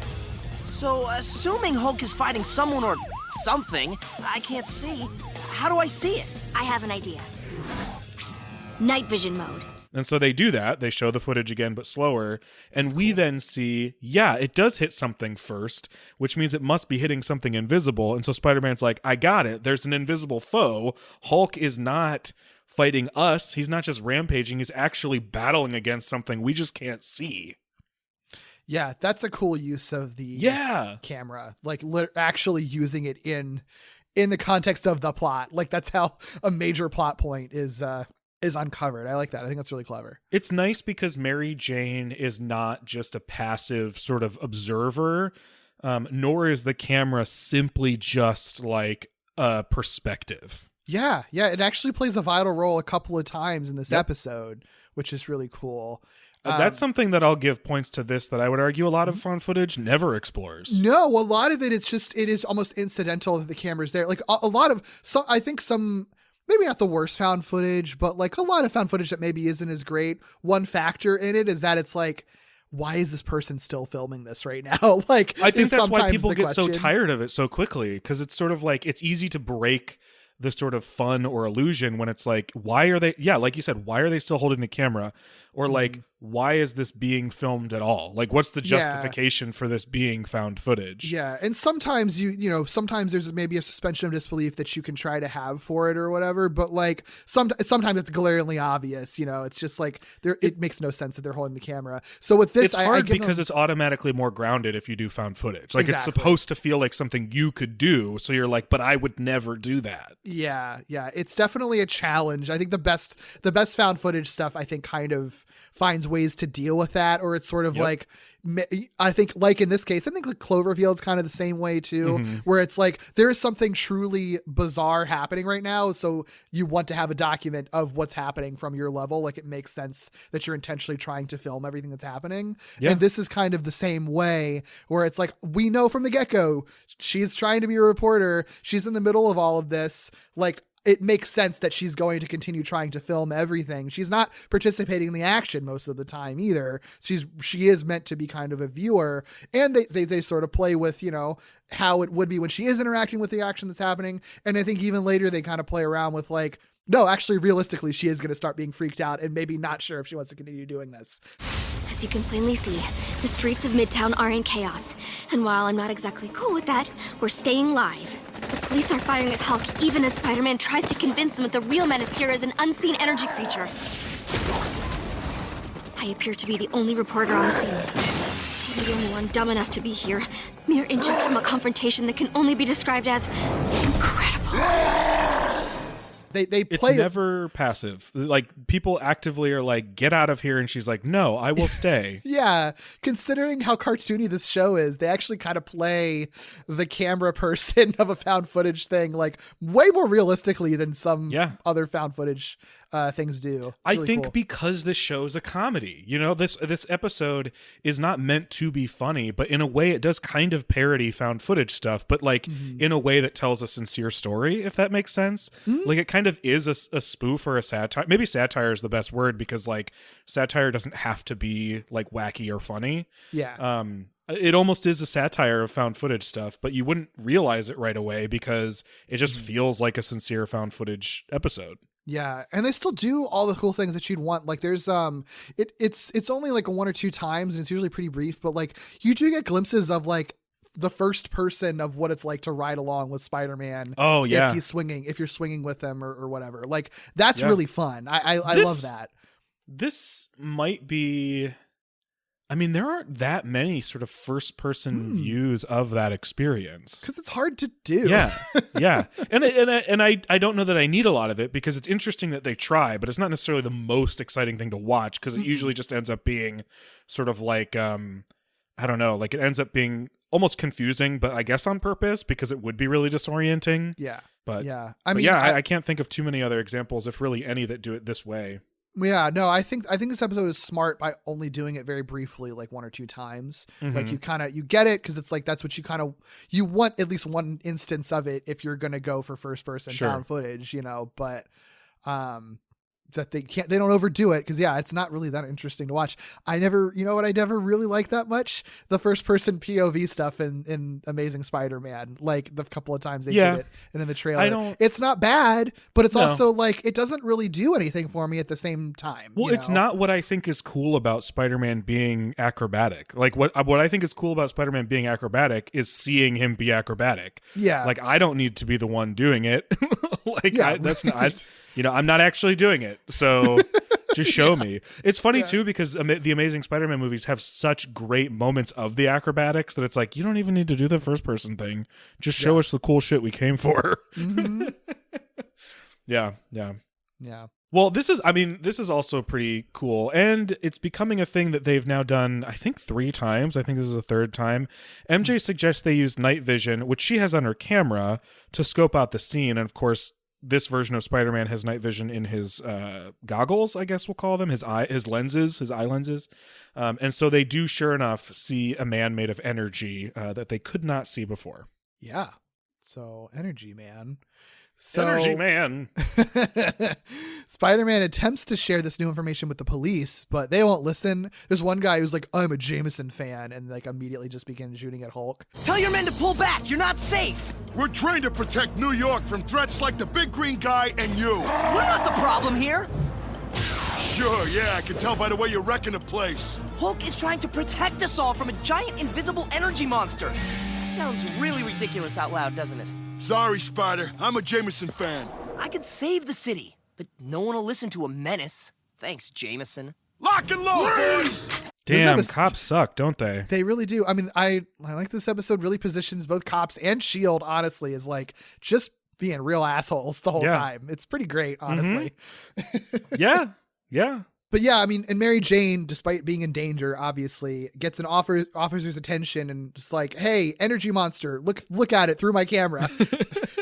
So, assuming Hulk is fighting someone or something I can't see, how do I see it? I have an idea. Night vision mode. And so they do that. They show the footage again, but slower. And we then see, yeah, it does hit something first, which means it must be hitting something invisible. And so Spider-Man's like, I got it. There's an invisible foe. Hulk is not fighting us. He's not just rampaging. He's actually battling against something we just can't see. Yeah, that's a cool use of the camera. Like actually using it in the context of the plot. Like that's how a major plot point is uncovered. I like that. I think that's really clever. It's nice because Mary Jane is not just a passive sort of observer, nor is the camera simply just like a perspective. Yeah. It actually plays a vital role a couple of times in this episode, which is really cool. That's something that I'll give points to this that I would argue a lot of found footage never explores. No, a lot of it is almost incidental that the camera's there. Like a lot of I think some, maybe not the worst found footage, but like a lot of found footage that maybe isn't as great. One factor in it is that it's like, why is this person still filming this right now? Like, I think that's why people get so tired of it so quickly, because it's sort of like, it's easy to break the sort of fun or illusion when it's like, why are they, like you said, why are they still holding the camera? Or like, why is this being filmed at all? Like, what's the justification for this being found footage? Yeah. And sometimes sometimes there's maybe a suspension of disbelief that you can try to have for it or whatever. But like sometimes it's glaringly obvious, it's just like it makes no sense that they're holding the camera. So with this, it's hard because it's automatically more grounded if you do found footage. Like It's supposed to feel like something you could do. So you're like, but I would never do that. Yeah. It's definitely a challenge. I think the best found footage stuff, I think kind of finds ways to deal with that, or it's sort of like, I think like in this case, I think like Cloverfield's kind of the same way too, where it's like there is something truly bizarre happening right now, so you want to have a document of what's happening from your level. Like it makes sense that you're intentionally trying to film everything that's happening. And this is kind of the same way, where it's like, we know from the get-go she's trying to be a reporter, she's in the middle of all of this, like it makes sense that she's going to continue trying to film everything. She's not participating in the action most of the time either. She is meant to be kind of a viewer, and they sort of play with, how it would be when she is interacting with the action that's happening. And I think even later they kind of play around with like, no, actually realistically, she is going to start being freaked out and maybe not sure if she wants to continue doing this. As you can plainly see, the streets of Midtown are in chaos. And while I'm not exactly cool with that, we're staying live. The police are firing at Hulk even as Spider-Man tries to convince them that the real menace here is an unseen energy creature. I appear to be the only reporter on the scene. The only one dumb enough to be here. Mere inches from a confrontation that can only be described as incredible. They It's play never passive. Like, people actively are like, get out of here, and she's like, no, I will stay. Yeah, considering how cartoony this show is, they actually kind of play the camera person of a found footage thing like way more realistically than some other found footage things do. It's I really think cool. because this show's a comedy. You know, this episode is not meant to be funny, but in a way it does kind of parody found footage stuff, but like in a way that tells a sincere story, if that makes sense. Like, it kind of is a spoof or a satire. Maybe satire is the best word, because like satire doesn't have to be like wacky or funny. Yeah. It almost is a satire of found footage stuff, but you wouldn't realize it right away because it just feels like a sincere found footage episode. Yeah, and they still do all the cool things that you'd want. Like, there's it's only like one or two times, and it's usually pretty brief, but like you do get glimpses of like the first person of what it's like to ride along with Spider-Man. Oh yeah, if you're swinging with him or whatever. Like, that's really fun. I love that. This might be. I mean, there aren't that many sort of first-person views of that experience because it's hard to do. Yeah, yeah, and I don't know that I need a lot of it, because it's interesting that they try, but it's not necessarily the most exciting thing to watch, because it usually just ends up being sort of like I don't know, like it ends up being almost confusing, but I guess on purpose, because it would be really disorienting. Yeah, but yeah, I can't think of too many other examples, if really any, that do it this way. Yeah, no, I think this episode is smart by only doing it very briefly, like one or two times. Like, you get it, because it's like that's what you want, at least one instance of it if you're gonna go for first person found footage, you know. But that they don't overdo it, because it's not really that interesting to watch. I never really liked that much, the first person POV stuff in Amazing Spider-Man, like the couple of times they did it, and in the trailer it's not bad, but it's also like it doesn't really do anything for me at the same time. Well, it's not what I think is cool about Spider-Man being acrobatic. Like, what I think is cool about Spider-Man being acrobatic is seeing him be acrobatic. Yeah, like, I don't need to be the one doing it. Like, that's not, I'm not actually doing it. So just show me. It's funny too, because the Amazing Spider-Man movies have such great moments of the acrobatics that it's like, you don't even need to do the first person thing. Just show us the cool shit we came for. Yeah. Well, this is also pretty cool, and it's becoming a thing that they've now done, I think, 3 times. I think this is the 3rd time. MJ suggests they use night vision, which she has on her camera, to scope out the scene. And of course, this version of Spider-Man has night vision in his goggles, I guess we'll call them, his eye lenses. And so they do, sure enough, see a man made of energy that they could not see before. Yeah. So, Energy Man. Energy Man. Spider-Man attempts to share this new information with the police, but they won't listen. There's one guy who's like, I'm a Jameson fan, and like immediately just begins shooting at Hulk. Tell your men to pull back. You're not safe. We're trained to protect New York from threats like the big green guy and you. We're not the problem here. Sure, yeah, I can tell by the way you're wrecking the place. Hulk is trying to protect us all from a giant invisible energy monster. Sounds really ridiculous out loud, doesn't it? Sorry, Spider. I'm a Jameson fan. I could save the city, but no one will listen to a menace. Thanks, Jameson. Lock and load, boys! Damn, cops suck, don't they? They really do. I mean, I like this episode really positions both cops and S.H.I.E.L.D., honestly, as like just being real assholes the whole time. It's pretty great, honestly. Yeah. But yeah, I mean, and Mary Jane, despite being in danger, obviously gets an officer's attention and just like, hey, energy monster, look at it through my camera.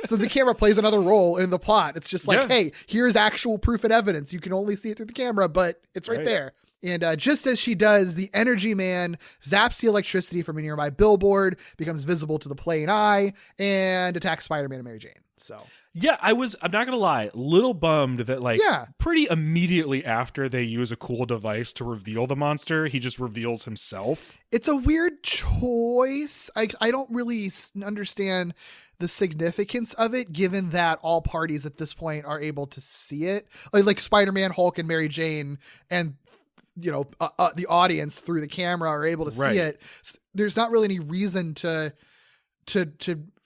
So the camera plays another role in the plot. It's just like, hey, here's actual proof and evidence. You can only see it through the camera, but it's right there. And just as she does, the Energy Man zaps the electricity from a nearby billboard, becomes visible to the playing eye, and attacks Spider-Man and Mary Jane. So... yeah, I'm not going to lie, little bummed that pretty immediately after they use a cool device to reveal the monster, he just reveals himself. It's a weird choice. I don't really understand the significance of it, given that all parties at this point are able to see it. Like Spider-Man, Hulk, and Mary Jane, and the audience through the camera are able to see it. So there's not really any reason to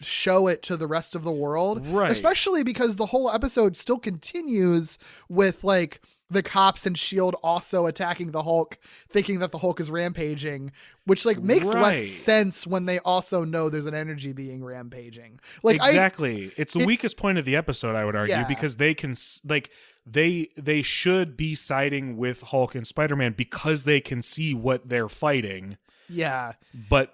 show it to the rest of the world. Right. Especially because the whole episode still continues with like the cops and S.H.I.E.L.D. also attacking the Hulk, thinking that the Hulk is rampaging, which like makes less sense when they also know there's an energy being rampaging. Like exactly. It's the weakest point of the episode, I would argue, because they can like they should be siding with Hulk and Spider-Man because they can see what they're fighting. Yeah. But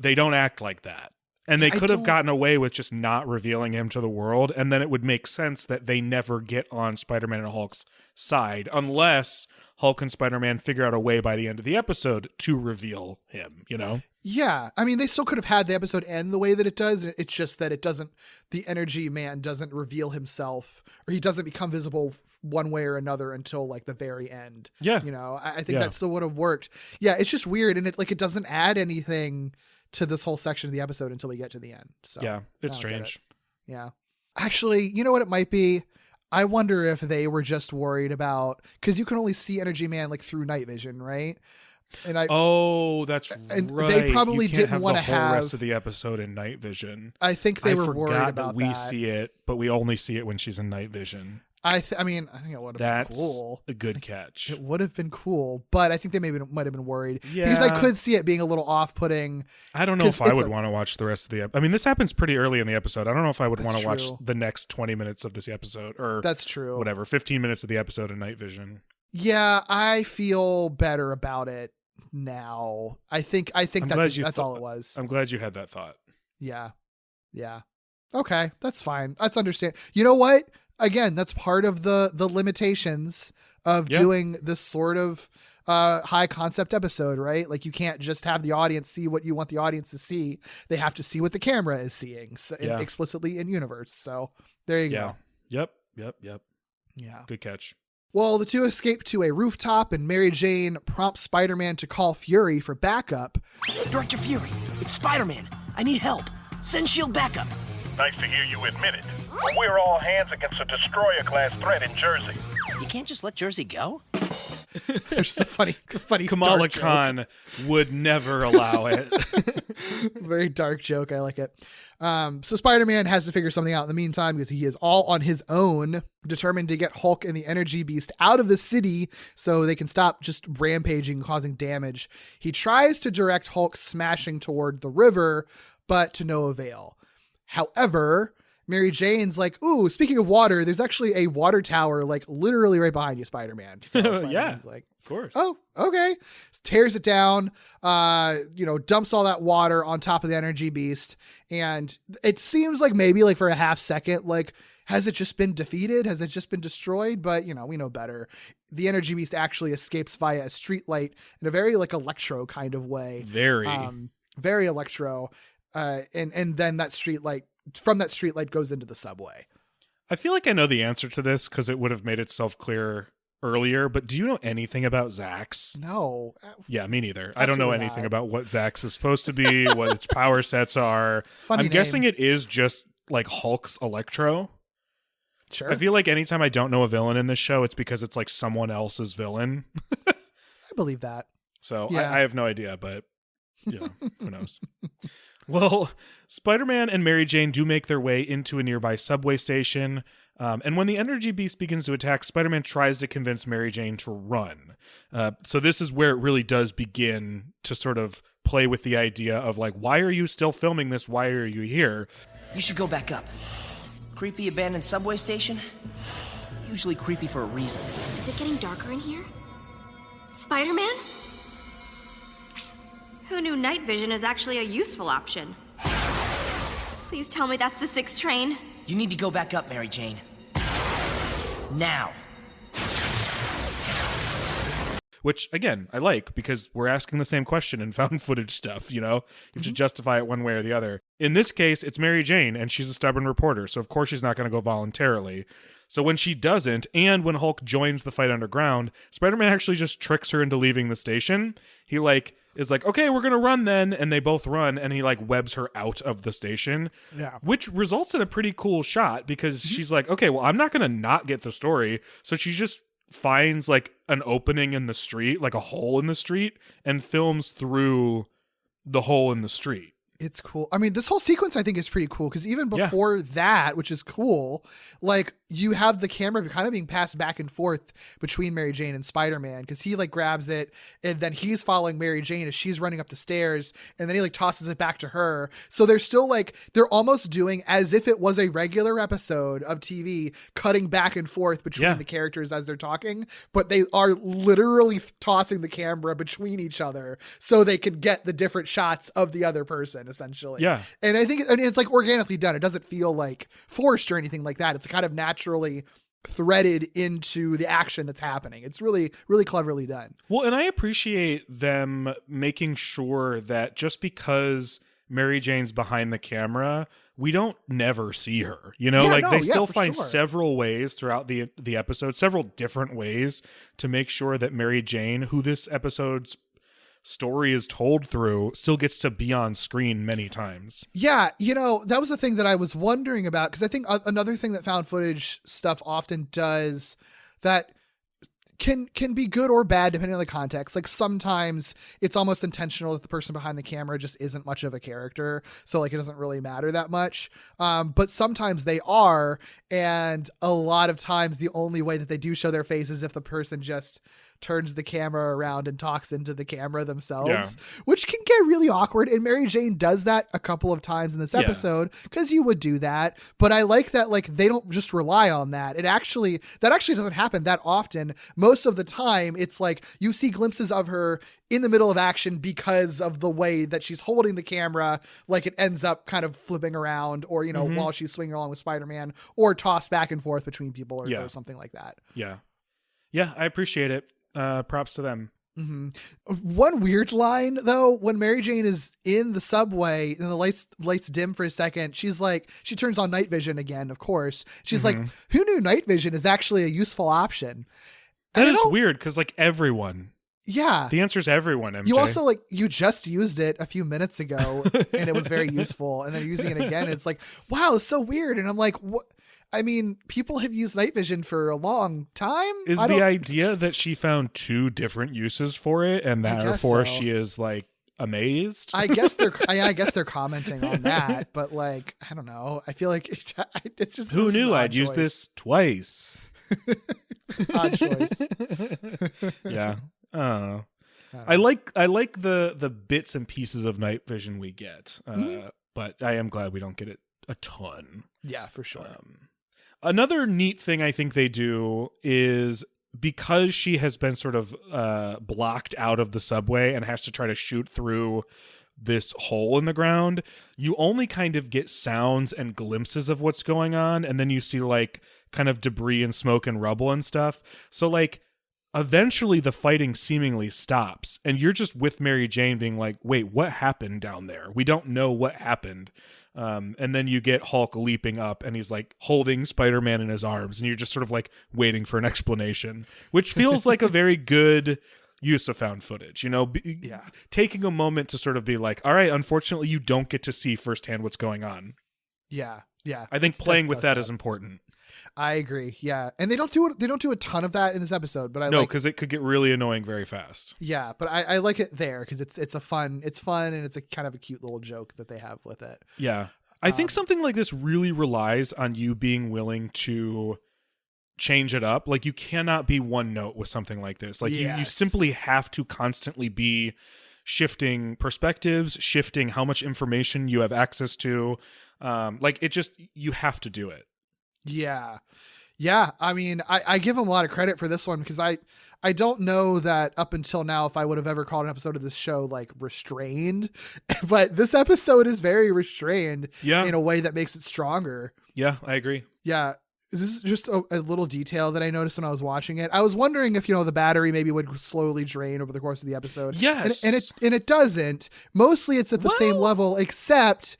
they don't act like that. And they could have gotten away with just not revealing him to the world, and then it would make sense that they never get on Spider-Man and Hulk's side unless Hulk and Spider-Man figure out a way by the end of the episode to reveal him, you know? Yeah. I mean, they still could have had the episode end the way that it does. It's just that it doesn't, the energy man doesn't reveal himself, or he doesn't become visible one way or another until like the very end. Yeah. You know, I think that still would have worked. Yeah. It's just weird. And it doesn't add anything to this whole section of the episode until we get to the end. So yeah, it's strange. Yeah. Actually, you know what it might be? I wonder if they were just worried about, because you can only see Energy Man like through night vision, right? And that's and right. They probably didn't want to have the rest of the episode in night vision. I think they were worried about that. We see it, but we only see it when she's in night vision. I think it would have been cool. A good catch. It would have been cool, but I think they might have been worried because I could see it being a little off-putting. I don't know if I would want to watch the rest of the episode. I mean, this happens pretty early in the episode. I don't know if I would want to watch the next 20 minutes of this episode, or that's true. Whatever, 15 minutes of the episode in night vision. Yeah, I feel better about it now. I think that's all it was. I'm glad you had that thought. Yeah. Okay, that's fine. That's understand. You know what? Again, that's part of the limitations of doing this sort of high concept episode, right? Like you can't just have the audience see what you want the audience to see. They have to see what the camera is seeing explicitly in universe. So there you go. Yep. Yeah. Good catch. Well, the two escape to a rooftop, and Mary Jane prompts Spider-Man to call Fury for backup. Director Fury, it's Spider-Man. I need help. Send S.H.I.E.L.D. backup. Nice to hear you admit it. We're all hands against a destroyer-class threat in Jersey. You can't just let Jersey go? There's a funny Kamala Khan would never allow it. Very dark joke. I like it. So Spider-Man has to figure something out in the meantime because he is all on his own, determined to get Hulk and the Energy Beast out of the city so they can stop just rampaging, causing damage. He tries to direct Hulk smashing toward the river, but to no avail. However, Mary Jane's like, ooh, speaking of water, there's actually a water tower, like literally right behind you, Spider-Man. So Spider-Man's like, of course. Oh, okay. Tears it down, dumps all that water on top of the Energy Beast. And it seems like maybe like for a half second, like, has it just been defeated? Has it just been destroyed? But, we know better. The Energy Beast actually escapes via a street light in a very like Electro kind of way. Very Electro. And then that street light goes into the subway. I feel like I know the answer to this because it would have made itself clear earlier, but do you know anything about Zax? No. Yeah, me neither. I don't know anything about what Zax is supposed to be, what its power sets are. I'm guessing it is just like Hulk's Electro. Sure. I feel like anytime I don't know a villain in this show, it's because it's like someone else's villain. I believe that. So yeah. I have no idea, but who knows? Well, Spider-Man and Mary Jane do make their way into a nearby subway station. And when the Energy Beast begins to attack, Spider-Man tries to convince Mary Jane to run. So this is where it really does begin to sort of play with the idea of like, why are you still filming this? Why are you here? You should go back up. Creepy abandoned subway station? Usually creepy for a reason. Is it getting darker in here? Spider-Man? Who knew night vision is actually a useful option? Please tell me that's the 6th train. You need to go back up, Mary Jane. Now. Which, again, I like, because we're asking the same question in found footage stuff, You have to justify it one way or the other. In this case, it's Mary Jane, and she's a stubborn reporter, so of course she's not going to go voluntarily. So when she doesn't, and when Hulk joins the fight underground, Spider-Man actually just tricks her into leaving the station. He, is like, okay, we're going to run then, and they both run, and he, webs her out of the station. Yeah. Which results in a pretty cool shot, because she's like, okay, well, I'm not going to not get the story. So she just finds, an opening in the street, a hole in the street, and films through the hole in the street. It's cool. I mean, this whole sequence I think is pretty cool because even before that, which is cool, like you have the camera kind of being passed back and forth between Mary Jane and Spider-Man because he like grabs it and then he's following Mary Jane as she's running up the stairs and then he like tosses it back to her. So they're still like, they're almost doing as if it was a regular episode of TV, cutting back and forth between the characters as they're talking, but they are literally tossing the camera between each other so they can get the different shots of the other person. Essentially. Yeah. And I think it's like organically done. It doesn't feel like forced or anything like that. It's kind of naturally threaded into the action that's happening. It's really, really cleverly done. Well, and I appreciate them making sure that just because Mary Jane's behind the camera, we don't never see her, you know, they still find several ways throughout the episode, several different ways to make sure that Mary Jane, who this episode's story is told through, still gets to be on screen many times. Yeah, you know, that was the thing that I was wondering about because I think another thing that found footage stuff often does that can be good or bad depending on the context. Like sometimes it's almost intentional that the person behind the camera just isn't much of a character, so like it doesn't really matter that much. But sometimes they are, and a lot of times the only way that they do show their face is if the person just turns the camera around and talks into the camera themselves, which can get really awkward. And Mary Jane does that a couple of times in this episode because you would do that. But I like that, like, they don't just rely on that. That actually doesn't happen that often. Most of the time, it's like you see glimpses of her in the middle of action because of the way that she's holding the camera. Like it ends up kind of flipping around or, you know, while she's swinging along with Spider-Man or tossed back and forth between people or something like that. Yeah. Yeah, I appreciate it. Props to them. Mm-hmm. One weird line though, when Mary Jane is in the subway and the lights dim for a second, she's like, she turns on night vision again, of course. She's like, who knew night vision is actually a useful option? That is weird because like everyone. Yeah. The answer is everyone, MJ. You also like, you just used it a few minutes ago and it was very useful. And then using it again, it's like, wow, it's so weird. And I'm like, what? I mean, people have used night vision for a long time. Is the idea that she found two different uses for it and therefore she is like amazed? I guess they're commenting on that, but like, I don't know. I feel like it's just who knew I'd use this twice. Odd choice. Yeah. I like the bits and pieces of night vision we get, but I am glad we don't get it a ton. Yeah, for sure. Another neat thing I think they do is because she has been sort of blocked out of the subway and has to try to shoot through this hole in the ground, you only kind of get sounds and glimpses of what's going on, and then you see like kind of debris and smoke and rubble and stuff. So like eventually the fighting seemingly stops and you're just with Mary Jane being like, wait, what happened down there? We don't know what happened. And then you get Hulk leaping up and he's like holding Spider-Man in his arms and you're just sort of like waiting for an explanation, which feels like a very good use of found footage, you know, taking a moment to sort of be like, all right, unfortunately you don't get to see firsthand what's going on. Yeah. Yeah. I think playing with that is important. I agree. Yeah. And they don't do a ton of that in this episode, but because it could get really annoying very fast. Yeah. But I like it there because it's fun and it's a kind of a cute little joke that they have with it. Yeah. I think something like this really relies on you being willing to change it up. Like you cannot be one note with something like this. Like you simply have to constantly be shifting perspectives, shifting how much information you have access to. Like it just, you have to do it. Yeah. Yeah. I mean, I give them a lot of credit for this one because I don't know that up until now if I would have ever called an episode of this show like restrained, but this episode is very restrained in a way that makes it stronger. Yeah, I agree. Yeah. This is just a little detail that I noticed when I was watching it. I was wondering if, you know, the battery maybe would slowly drain over the course of the episode. Yes. And it doesn't. Mostly it's at the same level, except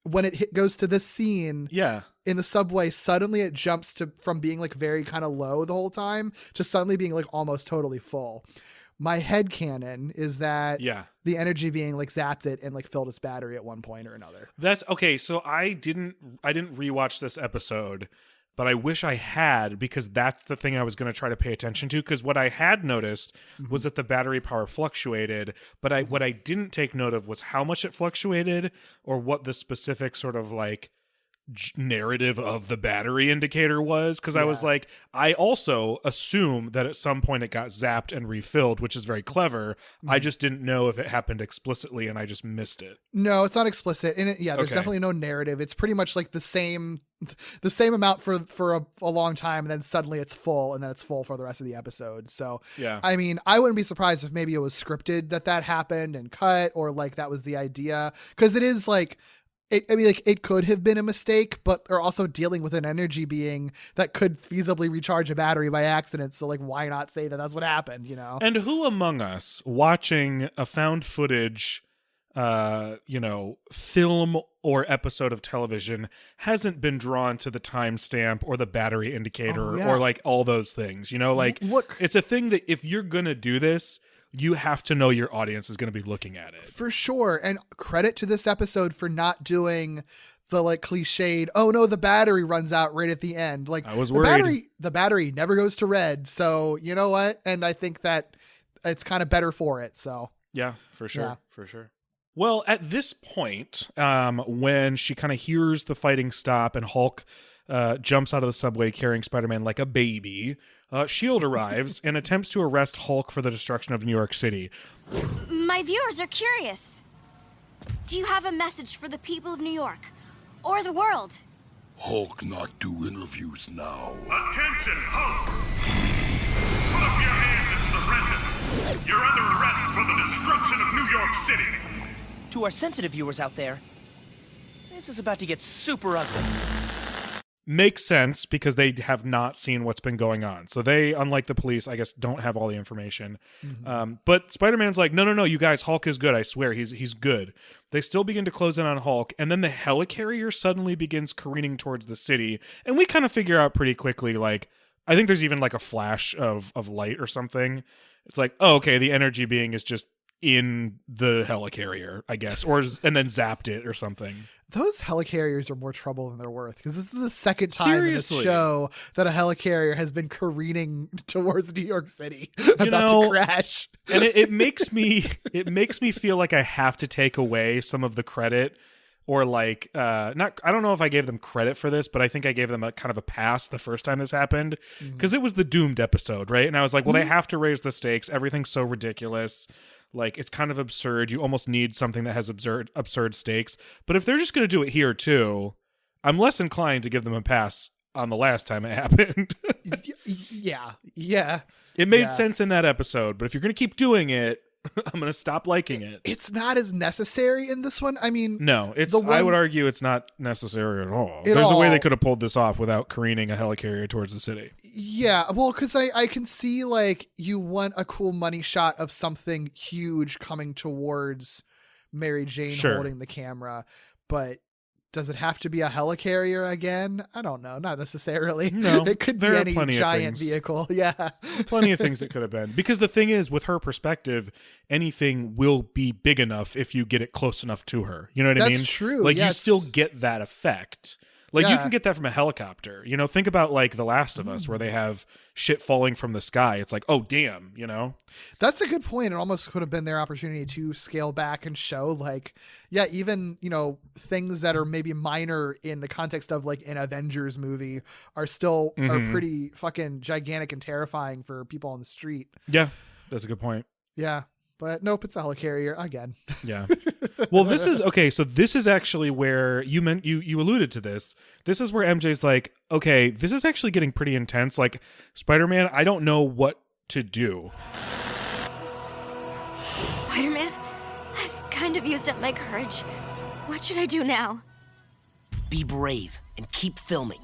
when it goes to this scene. Yeah. In the subway, suddenly it jumps from being like very kind of low the whole time to suddenly being like almost totally full. My headcanon is that the energy being like zapped it and like filled its battery at one point or another. That's okay. So I didn't rewatch this episode, but I wish I had, because that's the thing I was going to try to pay attention to. Because what I had noticed was that the battery power fluctuated, but what I didn't take note of was how much it fluctuated, or what the specific sort of like narrative of the battery indicator was. Because I was like, I also assume that at some point it got zapped and refilled, which is very clever. I just didn't know if it happened explicitly, and I just missed it. No, it's not explicit. And there's definitely no narrative. It's pretty much like the same amount for a long time, and then suddenly it's full, and then it's full for the rest of the episode. So yeah, I mean, I wouldn't be surprised if maybe it was scripted that happened and cut, or like that was the idea, because it is like, it could have been a mistake, but they're also dealing with an energy being that could feasibly recharge a battery by accident. So like, why not say that that's what happened, you know? And who among us watching a found footage, film or episode of television hasn't been drawn to the timestamp or the battery indicator or like all those things, like it's a thing that if you're going to do this, you have to know your audience is going to be looking at it. For sure. And credit to this episode for not doing the like cliched, oh no, the battery runs out right at the end. Like, I was worried. The battery never goes to red. So you know what? And I think that it's kind of better for it. So yeah, for sure. Yeah. For sure. Well, at this point, when she kind of hears the fighting stop and Hulk jumps out of the subway carrying Spider-Man like a baby, S.H.I.E.L.D. arrives and attempts to arrest Hulk for the destruction of New York City. My viewers are curious. Do you have a message for the people of New York? Or the world? Hulk not do interviews now. Attention, Hulk! Put up your hands and surrender. You're under arrest for the destruction of New York City. To our sensitive viewers out there, this is about to get super ugly. Makes sense, because they have not seen what's been going on. So they, unlike the police, I guess, don't have all the information. But Spider-Man's like, no, you guys, Hulk is good. I swear, he's good. They still begin to close in on Hulk, and then the helicarrier suddenly begins careening towards the city. And we kind of figure out pretty quickly, like, I think there's even like a flash of light or something. It's like, oh, okay, the energy being is just in the helicarrier, I guess, and then zapped it or something. Those helicarriers are more trouble than they're worth, because this is the second time in this show that a helicarrier has been careening towards New York City about to crash. And it makes me feel like I have to take away some of the credit, or like I don't know if I gave them credit for this, but I think I gave them a kind of a pass the first time this happened, because it was the doomed episode, right? And I was like, well, they have to raise the stakes. Everything's so ridiculous. Like, it's kind of absurd. You almost need something that has absurd stakes. But if they're just going to do it here too, I'm less inclined to give them a pass on the last time it happened. Yeah. It made sense in that episode, but if you're going to keep doing it, I'm going to stop liking it. It's not as necessary in this one. I mean, no, I would argue it's not necessary at all. There's a way they could have pulled this off without careening a helicarrier towards the city. Yeah, well, because I can see, like, you want a cool money shot of something huge coming towards Mary Jane holding the camera, but does it have to be a helicarrier again? I don't know. Not necessarily. No, it could be any giant vehicle. Yeah. Plenty of things it could have been. Because the thing is, with her perspective, anything will be big enough if you get it close enough to her. You know what I mean? That's true. Like, you still get that effect. Like, you can get that from a helicopter. Think about, like, The Last of Us, where they have shit falling from the sky. It's like, oh, damn, That's a good point. It almost could have been their opportunity to scale back and show, like, even, things that are maybe minor in the context of, like, an Avengers movie are still are pretty fucking gigantic and terrifying for people on the street. Yeah, that's a good point. Yeah. But nope, it's a helicarrier again. Yeah. Well, this is actually where you alluded to this. This is where MJ's like, okay, this is actually getting pretty intense. Like, Spider-Man, I don't know what to do. Spider-Man, I've kind of used up my courage. What should I do now? Be brave and keep filming.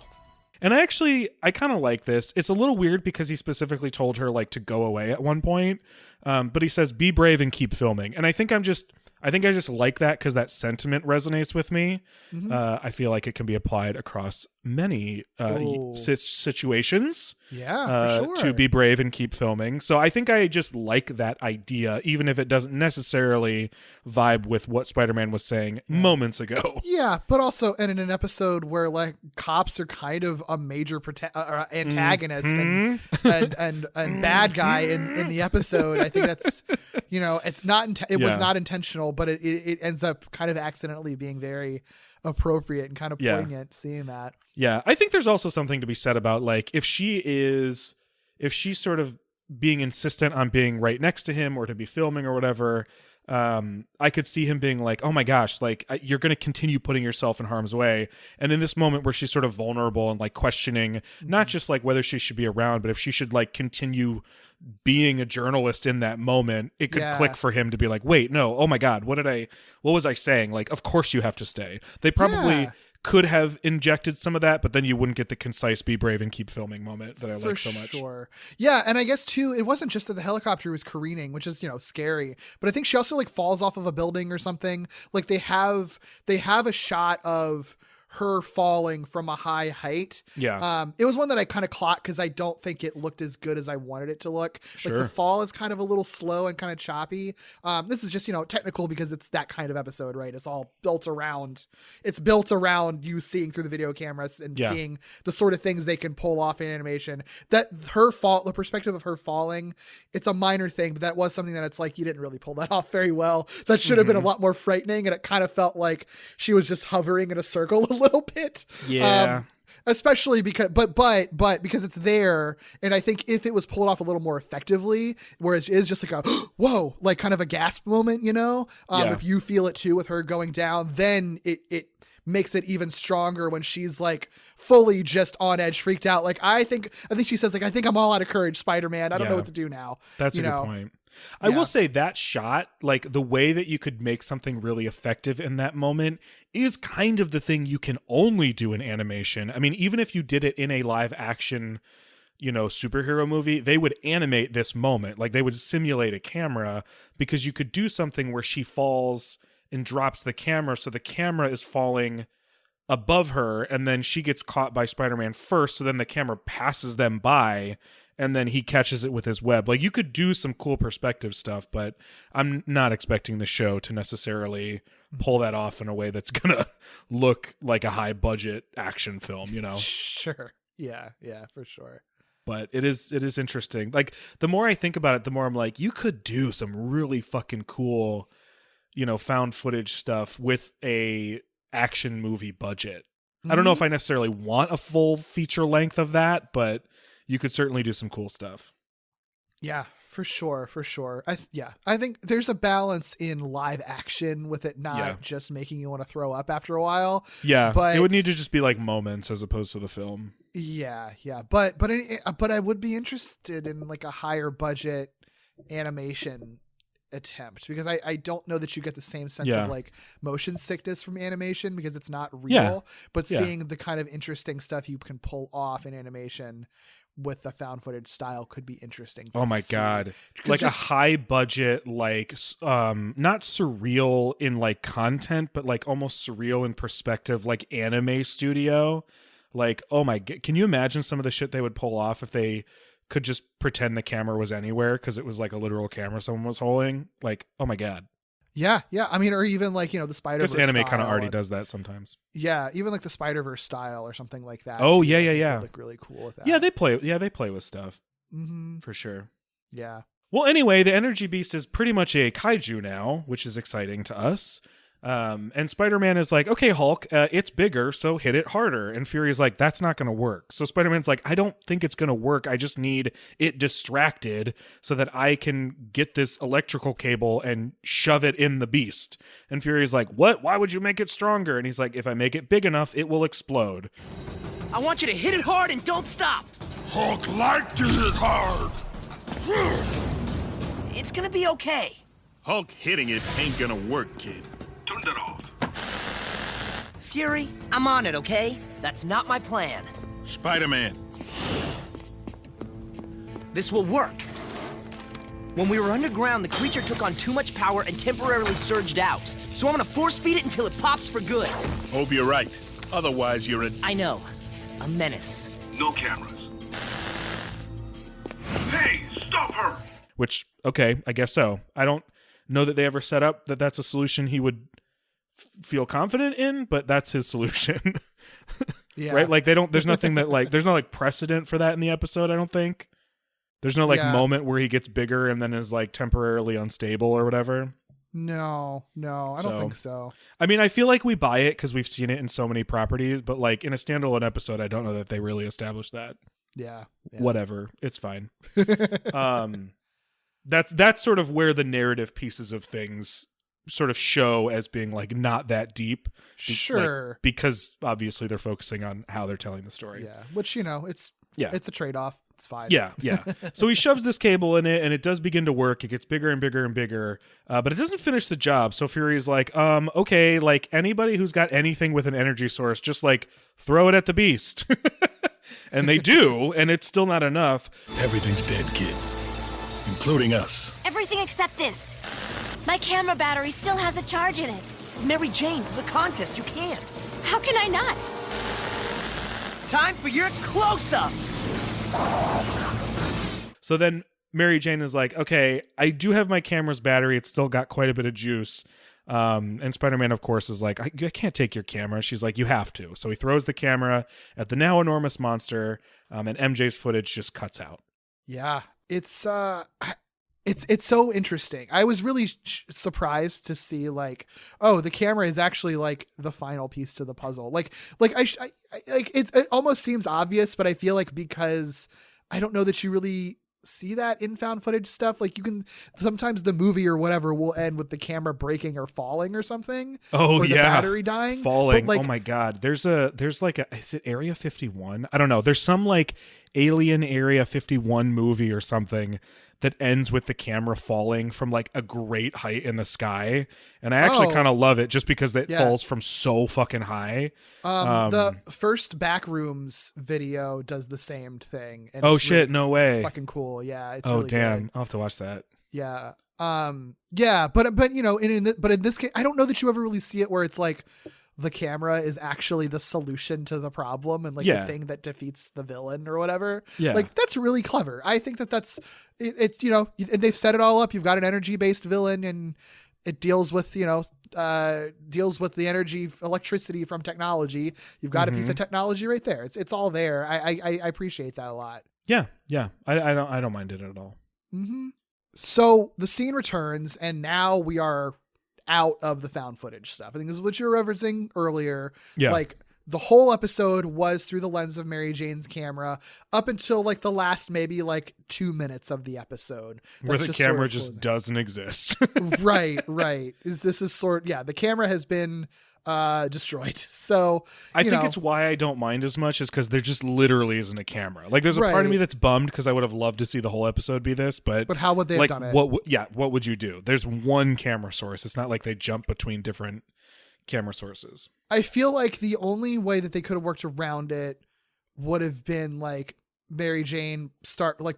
And I kind of like this. It's a little weird because he specifically told her, like, to go away at one point. But he says, be brave and keep filming. And I think I just like that because that sentiment resonates with me. I feel like it can be applied across many situations. Yeah, for sure. To be brave and keep filming. So I think I just like that idea, even if it doesn't necessarily vibe with what Spider-Man was saying moments ago. Yeah, but also and in an episode where like cops are kind of a major antagonist and bad guy in the episode, I think that's, you know, it's not was not intentional, but it ends up kind of accidentally being very appropriate and kind of poignant seeing that. Yeah, I think there's also something to be said about like if she's sort of being insistent on being right next to him or to be filming or whatever, I could see him being like, oh my gosh, like you're going to continue putting yourself in harm's way. And in this moment where she's sort of vulnerable and like questioning not just like whether she should be around, but if she should like continue being a journalist in that moment, it could click for him to be like, wait, no, oh my God, what was I saying? Like, of course you have to stay. They probably could have injected some of that, but then you wouldn't get the concise be brave and keep filming moment that I like so much. Sure. Yeah, and I guess too, it wasn't just that the helicopter was careening, which is, you know, scary, but I think she also like falls off of a building or something. Like they have a shot of her falling from a high height. Yeah. It was one that I kind of clocked because I don't think it looked as good as I wanted it to look. Sure. Like the fall is kind of a little slow and kind of choppy. This is just, you know, technical because it's that kind of episode, right? It's all built around you seeing through the video cameras and seeing the sort of things they can pull off in animation. That her fall, the perspective of her falling, it's a minor thing, but that was something that it's like, you didn't really pull that off very well. That should have been a lot more frightening. And it kind of felt like she was just hovering in a circle a little bit. Especially because but because it's there, and I think if it was pulled off a little more effectively, whereas it is just like a whoa, like kind of a gasp moment, you know, if you feel it too with her going down, then it makes it even stronger when she's like fully just on edge, freaked out. Like I think she says like, I think I'm all out of courage, Spider-Man. I don't know what to do now. That's a good point. I will say that shot, like the way that you could make something really effective in that moment is kind of the thing you can only do in animation. I mean, even if you did it in a live action, you know, superhero movie, they would animate this moment. Like they would simulate a camera because you could do something where she falls and drops the camera. So the camera is falling above her and then she gets caught by Spider-Man first. So then the camera passes them by and then he catches it with his web. Like you could do some cool perspective stuff, but I'm not expecting the show to necessarily pull that off in a way that's gonna look like a high budget action film, you know? Sure. Yeah, for sure. But it is interesting. Like the more I think about it, the more I'm like, you could do some really fucking cool, you know, found footage stuff with a action movie budget. I don't know if I necessarily want a full feature length of that, but you could certainly do some cool stuff. Yeah, for sure. I think there's a balance in live action with it not just making you want to throw up after a while. Yeah, but it would need to just be like moments as opposed to the film. Yeah, but I would be interested in like a higher budget animation attempt because I don't know that you get the same sense of like motion sickness from animation because it's not real, but seeing the kind of interesting stuff you can pull off in animation with the found footage style could be interesting. Oh my God. Like a high budget, like, not surreal in like content, but like almost surreal in perspective, like anime studio. Like, oh my God. Can you imagine some of the shit they would pull off if they could just pretend the camera was anywhere? Cause it was like a literal camera someone was holding. Like, oh my God. Yeah. I mean, or even like, you know, the Spider-Verse style. Anime kind of already and, does that sometimes. Yeah, even like the Spider-Verse style or something like that. Oh, too, yeah. Look really cool with that. Yeah, they play with stuff. Mm-hmm. For sure. Yeah. Well, anyway, the Energy Beast is pretty much a kaiju now, which is exciting to us. And Spider-Man is like, okay, Hulk, it's bigger, so hit it harder. And Fury's like, that's not going to work. So Spider-Man's like, I don't think it's going to work. I just need it distracted so that I can get this electrical cable and shove it in the beast. And Fury's like, what? Why would you make it stronger? And he's like, if I make it big enough, it will explode. I want you to hit it hard and don't stop. Hulk like to hit hard. It's gonna be okay. Hulk hitting it ain't gonna work, kid. Turn that off. Fury, I'm on it, okay? That's not my plan. Spider-Man. This will work. When we were underground, the creature took on too much power and temporarily surged out. So I'm gonna force feed it until it pops for good. Hope you're right. Otherwise, you're a... I know. a menace. No cameras. Hey, stop her! Which, okay, I guess so. I don't know that they ever set up that that's a solution he would feel confident in, but that's his solution. Yeah. Right? Like, there's nothing that, like, there's no, like, precedent for that in the episode, I don't think. There's no, like, moment where he gets bigger and then is, like, temporarily unstable or whatever. No, I don't think so. I mean, I feel like we buy it because we've seen it in so many properties, but, like, in a standalone episode, I don't know that they really established that. Yeah. Whatever. It's fine. That's sort of where the narrative pieces of things sort of show as being like not that deep. Sure. Like, because obviously they're focusing on how they're telling the story. Yeah. Which, it's a trade-off. It's fine. Yeah. So he shoves this cable in it and it does begin to work. It gets bigger and bigger and bigger, but it doesn't finish the job. So Fury's like, okay, like anybody who's got anything with an energy source, just like throw it at the beast. And they do, and it's still not enough. Everything's dead, kid. Including us. Everything except this. My camera battery still has a charge in it. Mary Jane, the contest, you can't. How can I not? Time for your close-up. So then Mary Jane is like, okay, I do have my camera's battery. It's still got quite a bit of juice. And Spider-Man, of course, is like, I can't take your camera. She's like, you have to. So he throws the camera at the now enormous monster, and MJ's footage just cuts out. Yeah, it's so interesting. I was really surprised to see like, oh, the camera is actually like the final piece to the puzzle. Like it almost seems obvious, but I feel like because I don't know that you really see that in found footage stuff. Like you can sometimes the movie or whatever will end with the camera breaking or falling or something. Oh, or the battery dying. Falling. Like, oh my God. There's like a, is it Area 51? I don't know. There's some like Alien Area 51 movie or something that ends with the camera falling from like a great height in the sky. And I actually kind of love it just because it falls from so fucking high. The first Backrooms video does the same thing. And oh shit, really no way. Fucking cool. Yeah. It's oh really damn. good. I'll have to watch that. Yeah. But in this case, I don't know that you ever really see it where it's like the camera is actually the solution to the problem and like the thing that defeats the villain or whatever. Yeah. Like that's really clever. I think that's it's and they've set it all up. You've got an energy based villain and it deals with, deals with the electricity from technology. You've got a piece of technology right there. It's all there. I appreciate that a lot. Yeah. I don't mind it at all. Mm-hmm. So the scene returns and now we are out of the found footage stuff. I think this is what you were referencing earlier. Yeah. Like the whole episode was through the lens of Mary Jane's camera up until like the last maybe like 2 minutes of the episode. Where the camera just doesn't exist. Right. This is the camera has been destroyed. So I think it's why I don't mind as much is because there just literally isn't a camera. Like there's a part of me that's bummed because I would have loved to see the whole episode be this, but how would they have done it? What would you do? There's one camera source. It's not like they jump between different camera sources. I feel like the only way that they could have worked around it would have been like Mary Jane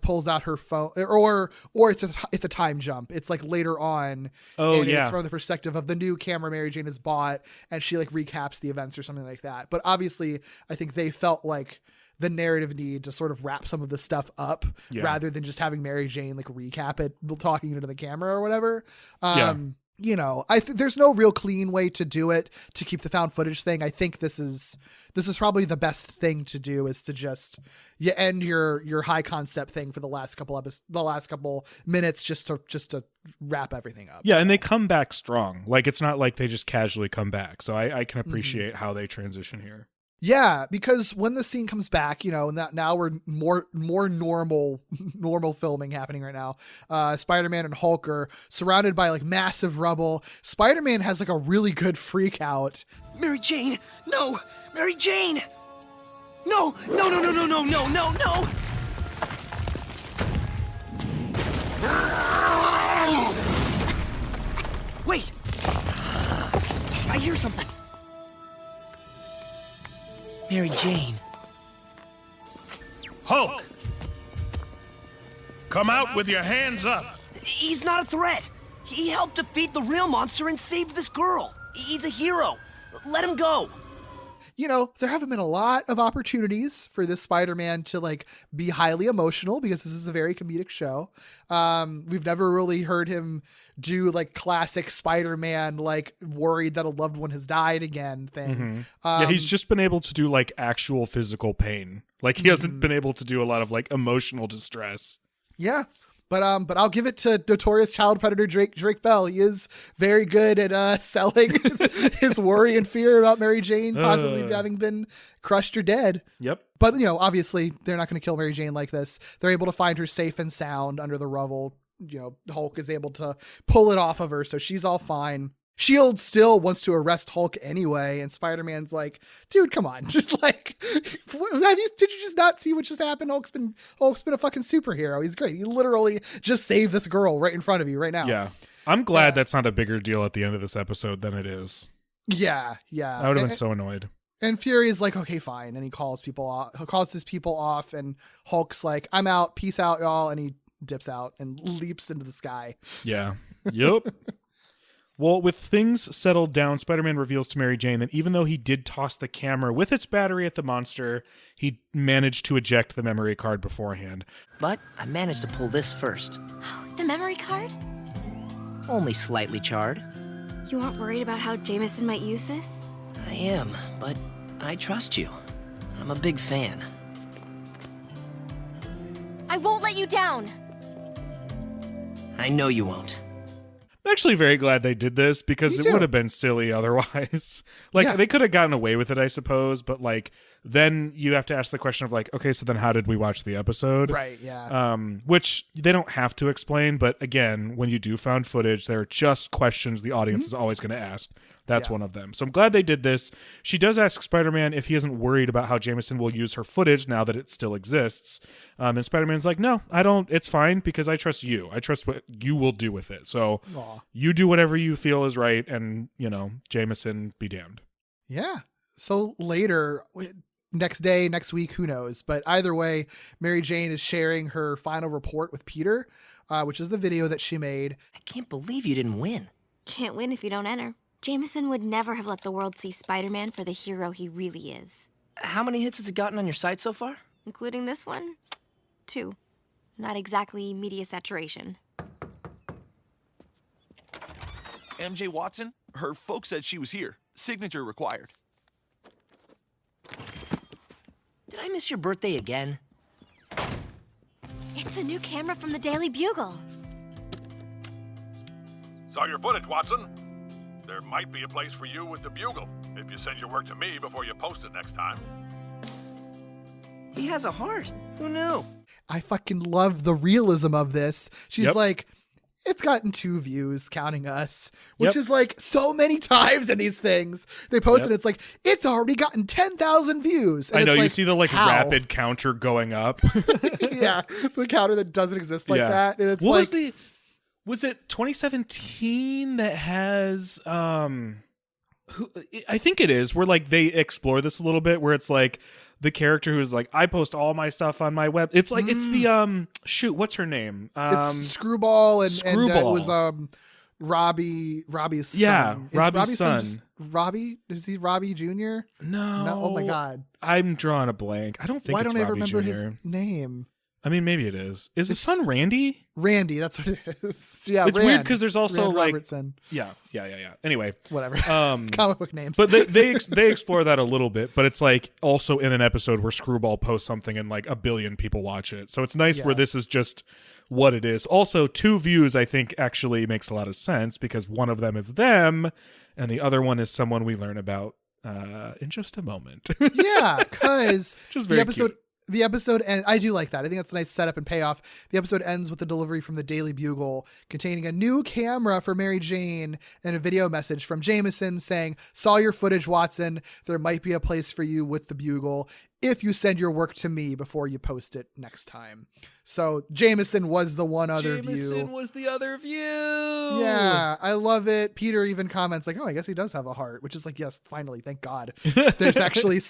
pulls out her phone or it's a time jump. It's like later on. Oh, and yeah. It's from the perspective of the new camera Mary Jane has bought and she like recaps the events or something like that. But obviously I think they felt like the narrative need to sort of wrap some of the stuff up rather than just having Mary Jane like recap it talking into the camera or whatever. I think there's no real clean way to do it to keep the found footage thing. I think this is probably the best thing to do is to just end your high concept thing for the last couple minutes just to wrap everything up. Yeah, and they come back strong. Like it's not like they just casually come back. So I can appreciate how they transition here. Yeah, because when the scene comes back, now we're more normal filming happening right now. Spider-Man and Hulk are surrounded by like massive rubble. Spider-Man has like a really good freak out. Mary Jane, no! Mary Jane! No! Wait! I hear something. Mary Jane. Hulk! Come out with your hands up! He's not a threat. He helped defeat the real monster and save this girl. He's a hero. Let him go. you know, there haven't been a lot of opportunities for this Spider-Man to like be highly emotional because this is a very comedic show. We've never really heard him do like classic Spider-Man, like worried that a loved one has died again thing. Yeah, he's just been able to do like actual physical pain. Like he hasn't been able to do a lot of like emotional distress. Yeah. But I'll give it to notorious child predator Drake Bell. He is very good at selling his worry and fear about Mary Jane possibly having been crushed or dead. Yep. But, you know, obviously they're not going to kill Mary Jane like this. They're able to find her safe and sound under the rubble. You know, Hulk is able to pull it off of her, so she's all fine. S.H.I.E.L.D. still wants to arrest Hulk anyway, and Spider-Man's like, dude, come on. Just like, did you just not see what just happened? Hulk's been a fucking superhero. He's great. He literally just saved this girl right in front of you right now. Yeah. I'm glad that's not a bigger deal at the end of this episode than it is. Yeah. I would have been so annoyed. And Fury is like, okay, fine. And he calls his people off, and Hulk's like, I'm out. Peace out, y'all. And he dips out and leaps into the sky. Yeah. Yep. Well, with things settled down, Spider-Man reveals to Mary Jane that even though he did toss the camera with its battery at the monster, he managed to eject the memory card beforehand. But I managed to pull this first. The memory card? Only slightly charred. You aren't worried about how Jameson might use this? I am, but I trust you. I'm a big fan. I won't let you down! I know you won't. I'm actually very glad they did this because it would have been silly otherwise. They could have gotten away with it, I suppose, but like then you have to ask the question of like, okay, so then how did we watch the episode? Right, yeah. Which they don't have to explain, but again, when you do found footage, there are just questions the audience is always going to ask. That's one of them. So I'm glad they did this. She does ask Spider-Man if he isn't worried about how Jameson will use her footage now that it still exists. And Spider-Man's like, no, I don't. It's fine because I trust you. I trust what you will do with it. So you do whatever you feel is right. And, you know, Jameson be damned. Yeah. So later, next day, next week, who knows? But either way, Mary Jane is sharing her final report with Peter, which is the video that she made. I can't believe you didn't win. Can't win if you don't enter. Jameson would never have let the world see Spider-Man for the hero he really is. How many hits has it gotten on your site so far? Including this one? 2. Not exactly media saturation. MJ Watson? Her folks said she was here. Signature required. Did I miss your birthday again? It's a new camera from the Daily Bugle. Saw your footage, Watson. There might be a place for you with the Bugle if you send your work to me before you post it next time. He has a heart. Who knew? I fucking love the realism of this. She's like, it's gotten 2 views, counting us, which is like so many times in these things. They post it, it's like, it's already gotten 10,000 views. And I know, it's you like, see the like how? rapid counter going up. Yeah, the counter that doesn't exist like that. And it's was it 2017 that has I think it is, where like they explore this a little bit, where it's like the character who's like, I post all my stuff on my web. It's like it's the what's her name? It's Screwball and it was Robbie's son. Yeah, Robbie's son. Robbie? Is he Robbie Jr.? No. Oh my god. I'm drawing a blank. I don't think Why it's don't I ever Robbie remember Jr. his name? I mean, maybe it is. Is his son Randy? Randy, that's what it is. Yeah, it's weird because there's also Rand like Robertson. Yeah. Anyway, whatever. Comic book names. But they explore that a little bit, but it's like also in an episode where Screwball posts something and like 1 billion people watch it. So it's nice where this is just what it is. Also, 2 views I think actually makes a lot of sense because one of them is them and the other one is someone we learn about in just a moment. Yeah, because the episode. Cute. The episode, and I do like that. I think that's a nice setup and payoff. The episode ends with a delivery from the Daily Bugle containing a new camera for Mary Jane and a video message from Jameson saying, saw your footage, Watson. There might be a place for you with the Bugle. if you send your work to me before you post it next time. So Jameson was the one other view. Jameson was the other view. Yeah, I love it. Peter even comments like, oh, I guess he does have a heart, which is like, yes, finally, thank God. There's actually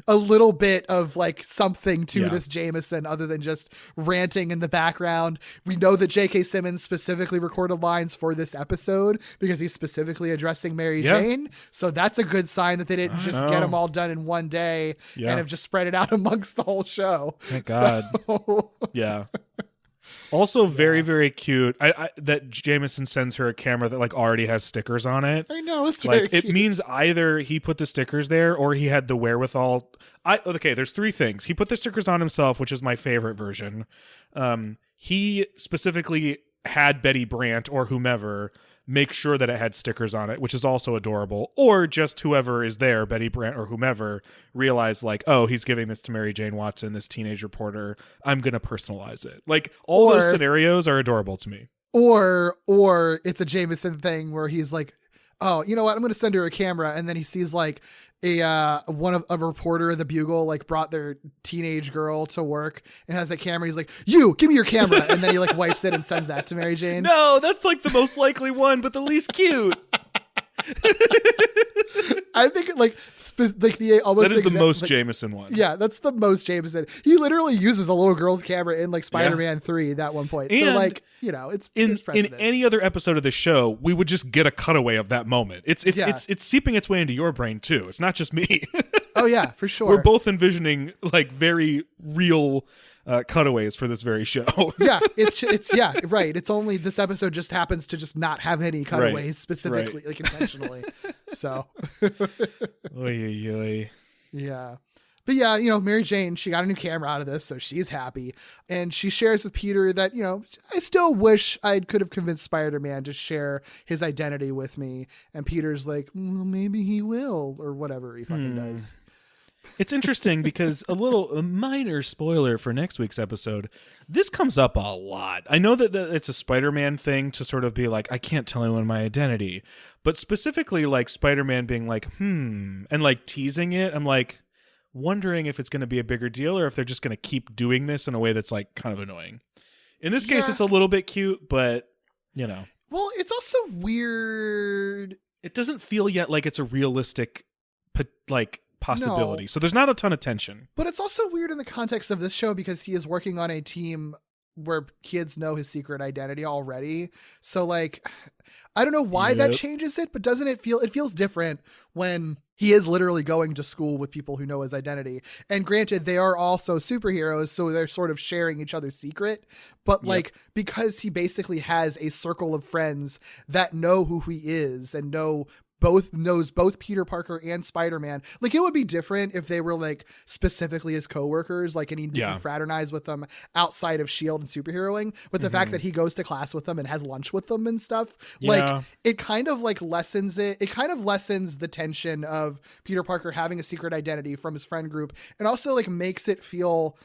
a little bit of like something to this Jameson other than just ranting in the background. We know that J.K. Simmons specifically recorded lines for this episode because he's specifically addressing Mary Jane. So that's a good sign that they didn't just get them all done in one day and have just spread it out amongst the whole show. Thank God. So... Yeah. Also very, very cute. I that Jameson sends her a camera that like already has stickers on it. I know, it's like very cute. It means either he put the stickers there or he had the wherewithal. Okay, there's three things. He put the stickers on himself, which is my favorite version. He specifically had Betty Brant or whomever make sure that it had stickers on it, which is also adorable. Or just whoever is there, Betty Brant or whomever, realize like, oh, he's giving this to Mary Jane Watson, this teenage reporter. I'm going to personalize it. Like all those scenarios are adorable to me. Or it's a Jameson thing where he's like, oh, you know what? I'm going to send her a camera. And then he sees like a reporter of the Bugle like brought their teenage girl to work and has that camera. He's like, you give me your camera. And then he like wipes it and sends that to Mary Jane. No, that's like the most likely one, but the least cute. I think like the almost that is the most Jameson one. Yeah, that's the most Jameson. He literally uses a little girl's camera in like Spider-Man 3 at one point. And so like, you know, it's in any other episode of the show, we would just get a cutaaway of that moment. It's seeping its way into your brain too. It's not just me. Oh yeah, for sure. We're both envisioning like very real cutaways for this very show. Yeah, it's right. It's only this episode just happens to just not have any cutaways specifically, like intentionally. So, oy. Yeah. But yeah, you know, Mary Jane, she got a new camera out of this, so she's happy. And she shares with Peter that, you know, I still wish I could have convinced Spider-Man to share his identity with me. And Peter's like, well, maybe he will, or whatever he fucking does. It's interesting because a minor spoiler for next week's episode, this comes up a lot. I know that it's a Spider-Man thing to sort of be like, I can't tell anyone my identity. But specifically like Spider-Man being like, and like teasing it, I'm like wondering if it's going to be a bigger deal or if they're just going to keep doing this in a way that's like kind of annoying. In this case, it's a little bit cute, but you know. Well, it's also weird. It doesn't feel yet like it's a realistic possibility. No. So there's not a ton of tension. But it's also weird in the context of this show because he is working on a team where kids know his secret identity already. So like, I don't know why that changes it, but doesn't it feels different when he is literally going to school with people who know his identity. And granted, they are also superheroes, so they're sort of sharing each other's secret. But like, because he basically has a circle of friends that know who he is and knows both Peter Parker and Spider-Man. Like it would be different if they were like specifically his coworkers, like, and he didn't fraternize with them outside of S.H.I.E.L.D. and superheroing, but the fact that he goes to class with them and has lunch with them and stuff, like it kind of like lessens it. It kind of lessens the tension of Peter Parker having a secret identity from his friend group, and also like makes it feel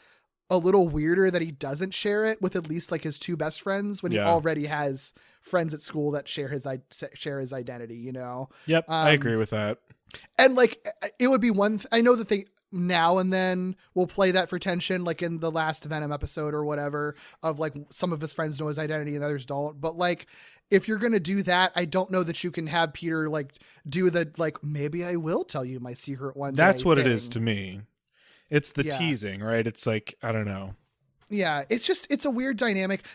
a little weirder that he doesn't share it with at least like his two best friends when he already has friends at school that share his identity, you know? Yep. I agree with that. And like, it would be I know that they now and then will play that for tension, like in the last Venom episode or whatever, of like some of his friends know his identity and others don't. But like, if you're going to do that, I don't know that you can have Peter like do the, like, maybe I will tell you my secret one day. That's what it is to me. It's the teasing, right? It's like, I don't know. Yeah, it's a weird dynamic.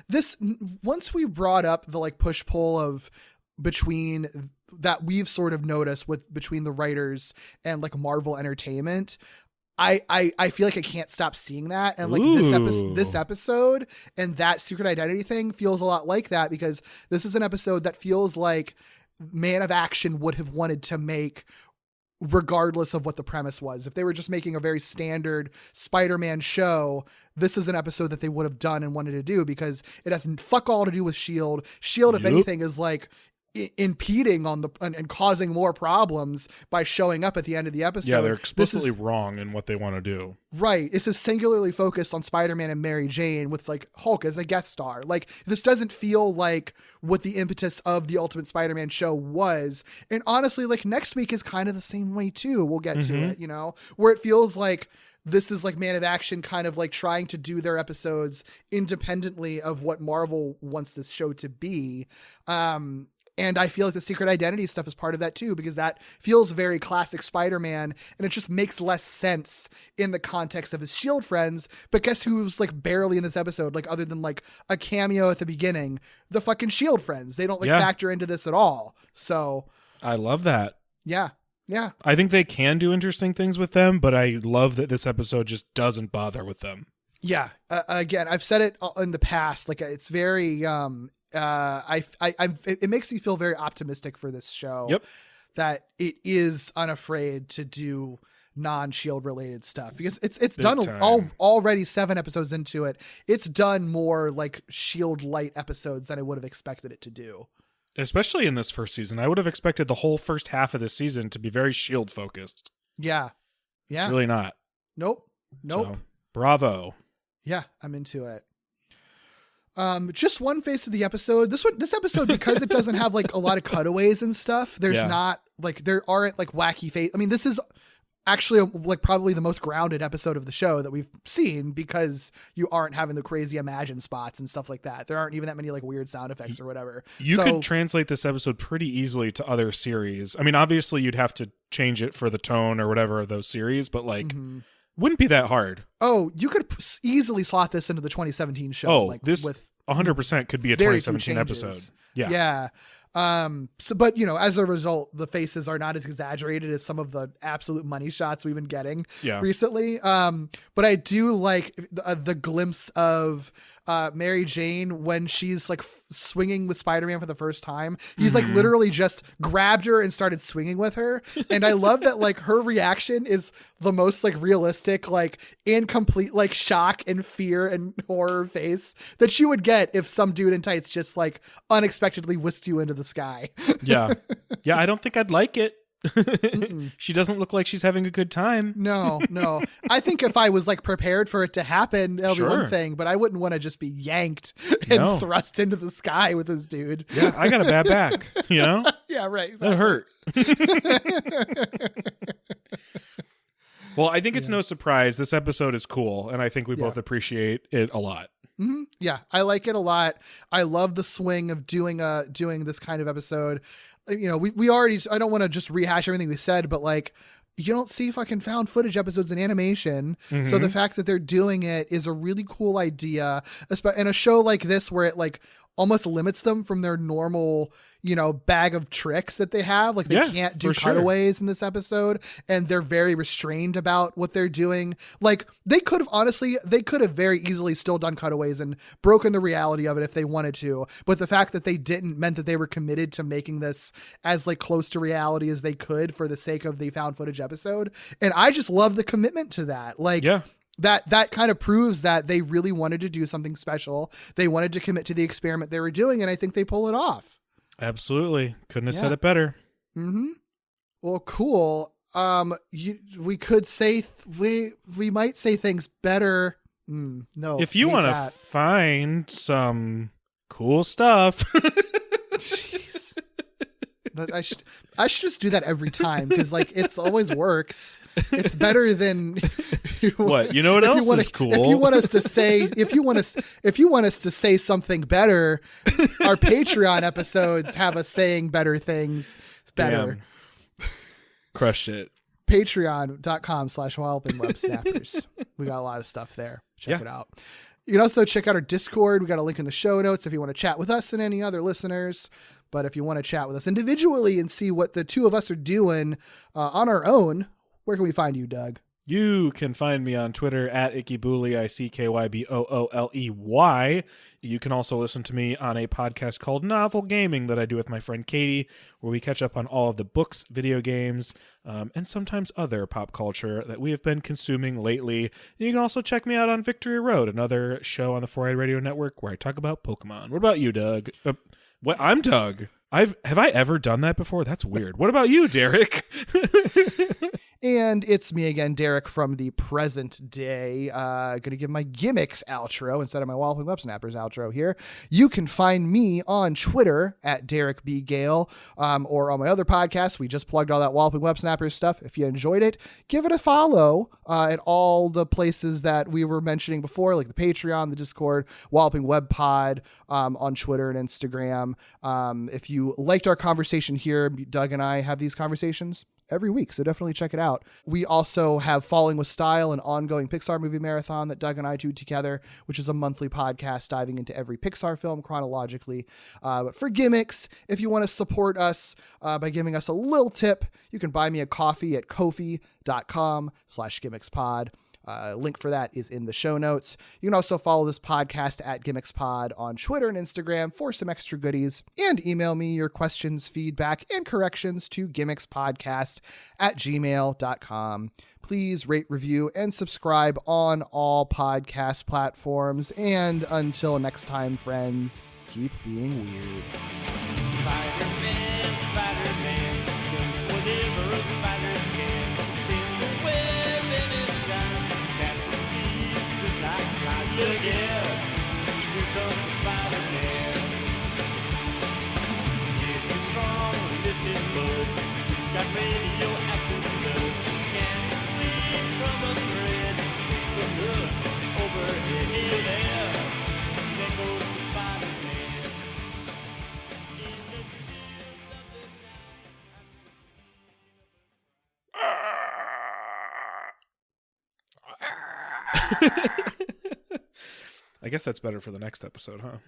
Once we brought up the like push pull of between that we've sort of noticed between the writers and like Marvel Entertainment, I feel like I can't stop seeing that. And like this episode and that secret identity thing feels a lot like that, because this is an episode that feels like Man of Action would have wanted to make regardless of what the premise was. If they were just making a very standard Spider-Man show, this is an episode that they would have done and wanted to do, because it has fuck all to do with S.H.I.E.L.D. S.H.I.E.L.D., if anything, is like impeding on and causing more problems by showing up at the end of the episode. Yeah, they're explicitly wrong in what they want to do. Right. This is singularly focused on Spider-Man and Mary Jane with like Hulk as a guest star. Like, this doesn't feel like what the impetus of the Ultimate Spider-Man show was. And honestly, like next week is kind of the same way too. We'll get to it, you know, where it feels like this is like Man of Action kind of like trying to do their episodes independently of what Marvel wants this show to be. And I feel like the secret identity stuff is part of that too, because that feels very classic Spider-Man, and it just makes less sense in the context of his S.H.I.E.L.D. friends. But guess who's like barely in this episode? Like other than like a cameo at the beginning, the fucking S.H.I.E.L.D. friends. They don't like factor into this at all. So I love that. Yeah. Yeah. I think they can do interesting things with them, but I love that this episode just doesn't bother with them. Yeah. Again, I've said it in the past. Like it's very, it makes me feel very optimistic for this show. Yep. That it is unafraid to do non-S.H.I.E.L.D. related stuff, because it's done already 7 episodes into it. It's done more like S.H.I.E.L.D. light episodes than I would have expected it to do. Especially in this first season. I would have expected the whole first half of this season to be very S.H.I.E.L.D. focused. Yeah. Yeah. It's really not. Nope. So, bravo. Yeah, I'm into it. Just one face of the episode. This episode, because it doesn't have like a lot of cutaways and stuff, there aren't like wacky face. I mean, this is actually like probably the most grounded episode of the show that we've seen, because you aren't having the crazy imagine spots and stuff like that. There aren't even that many like weird sound effects or whatever. You could translate this episode pretty easily to other series. I mean, obviously you'd have to change it for the tone or whatever of those series, but like wouldn't be that hard. Oh, you could easily slot this into the 2017 show. Oh, like, this with 100% could be a 2017 episode. Yeah. Yeah. But as a result, the faces are not as exaggerated as some of the absolute money shots we've been getting recently. But I do like the glimpse of Mary Jane when she's like swinging with Spider-Man for the first time. He's like literally just grabbed her and started swinging with her. And I love that like her reaction is the most like realistic, like in complete like shock and fear and horror face that she would get if some dude in tights just like unexpectedly whisked you into the sky. Yeah. I don't think I'd like it. She doesn't look like she's having a good time. No. I think if I was like prepared for it to happen, that'll be one thing, but I wouldn't want to just be yanked and thrust into the sky with this dude. Yeah, I got a bad back, you know? Yeah, right. Exactly. That hurt. Well, I think it's no surprise. This episode is cool, and I think we both appreciate it a lot. Mm-hmm. Yeah, I like it a lot. I love the swing of doing this kind of episode. You know, we already, I don't want to just rehash everything we said, but like, you don't see fucking found footage episodes in animation. So the fact that they're doing it is a really cool idea. And a show like this where it like almost limits them from their normal, bag of tricks that they have. Like they can't do cutaways in this episode, and they're very restrained about what they're doing. Like they could have very easily still done cutaways and broken the reality of it if they wanted to. But the fact that they didn't meant that they were committed to making this as like close to reality as they could for the sake of the found footage episode. And I just love the commitment to that. Like, that kind of proves that they really wanted to do something special. They wanted to commit to the experiment they were doing, and I think they pull it off. Absolutely. Couldn't have said it better. Mm-hmm. Well, cool. We could say, we might say things better. No. If you want to find some cool stuff. Jeez. I should just do that every time, because like it's always works. It's better than what? You know what else is cool? If you want us to say something better, our Patreon episodes have us saying better things better. Damn. Crushed it. Patreon.com/Walloping Websnappers. We got a lot of stuff there. Check it out. You can also check out our Discord. We got a link in the show notes if you want to chat with us and any other listeners. But if you want to chat with us individually and see what the two of us are doing on our own, where can we find you, Doug? You can find me on Twitter at IckyBooley, ICKYBOOLEY. You can also listen to me on a podcast called Novel Gaming that I do with my friend Katie, where we catch up on all of the books, video games, and sometimes other pop culture that we have been consuming lately. You can also check me out on Victory Road, another show on the 4i Radio Network where I talk about Pokemon. What about you, Doug? I'm Doug. Have I ever done that before? That's weird. What about you, Derek? And it's me again, Derek, from the present day. Going to give my Gimmicks outro instead of my Walloping Websnappers outro here. You can find me on Twitter at Derek B. Gale, or on my other podcast. We just plugged all that Walloping Websnappers stuff. If you enjoyed it, give it a follow at all the places that we were mentioning before, like the Patreon, the Discord, Walloping Web Pod, on Twitter and Instagram. If you liked our conversation here, Doug and I have these conversations every week, so definitely check it out. We also have Falling with Style, an ongoing Pixar movie marathon that Doug and I do together, which is a monthly podcast diving into every Pixar film chronologically. But for Gimmicks, if you want to support us by giving us a little tip, you can buy me a coffee at ko-fi.com/gimmickspod. Link for that is in the show notes. You can also follow this podcast at GimmicksPod on Twitter and Instagram for some extra goodies, and email me your questions, feedback, and corrections to gimmickspodcast@gmail.com. Please rate, review, and subscribe on all podcast platforms. And until next time, friends, keep being weird. Spider-Man, Spider-Man, does whatever a spider can. Spins a web in his eyes, catches thieves just like flies. Look out, here comes the Spider-Man. Yes, he's strong, listen, bud. He's got radioactive blood. Can't swing from a thread, take the hook overhead. Here, there, there goes the Spider-Man. In the chills of the night. I guess that's better for the next episode, huh?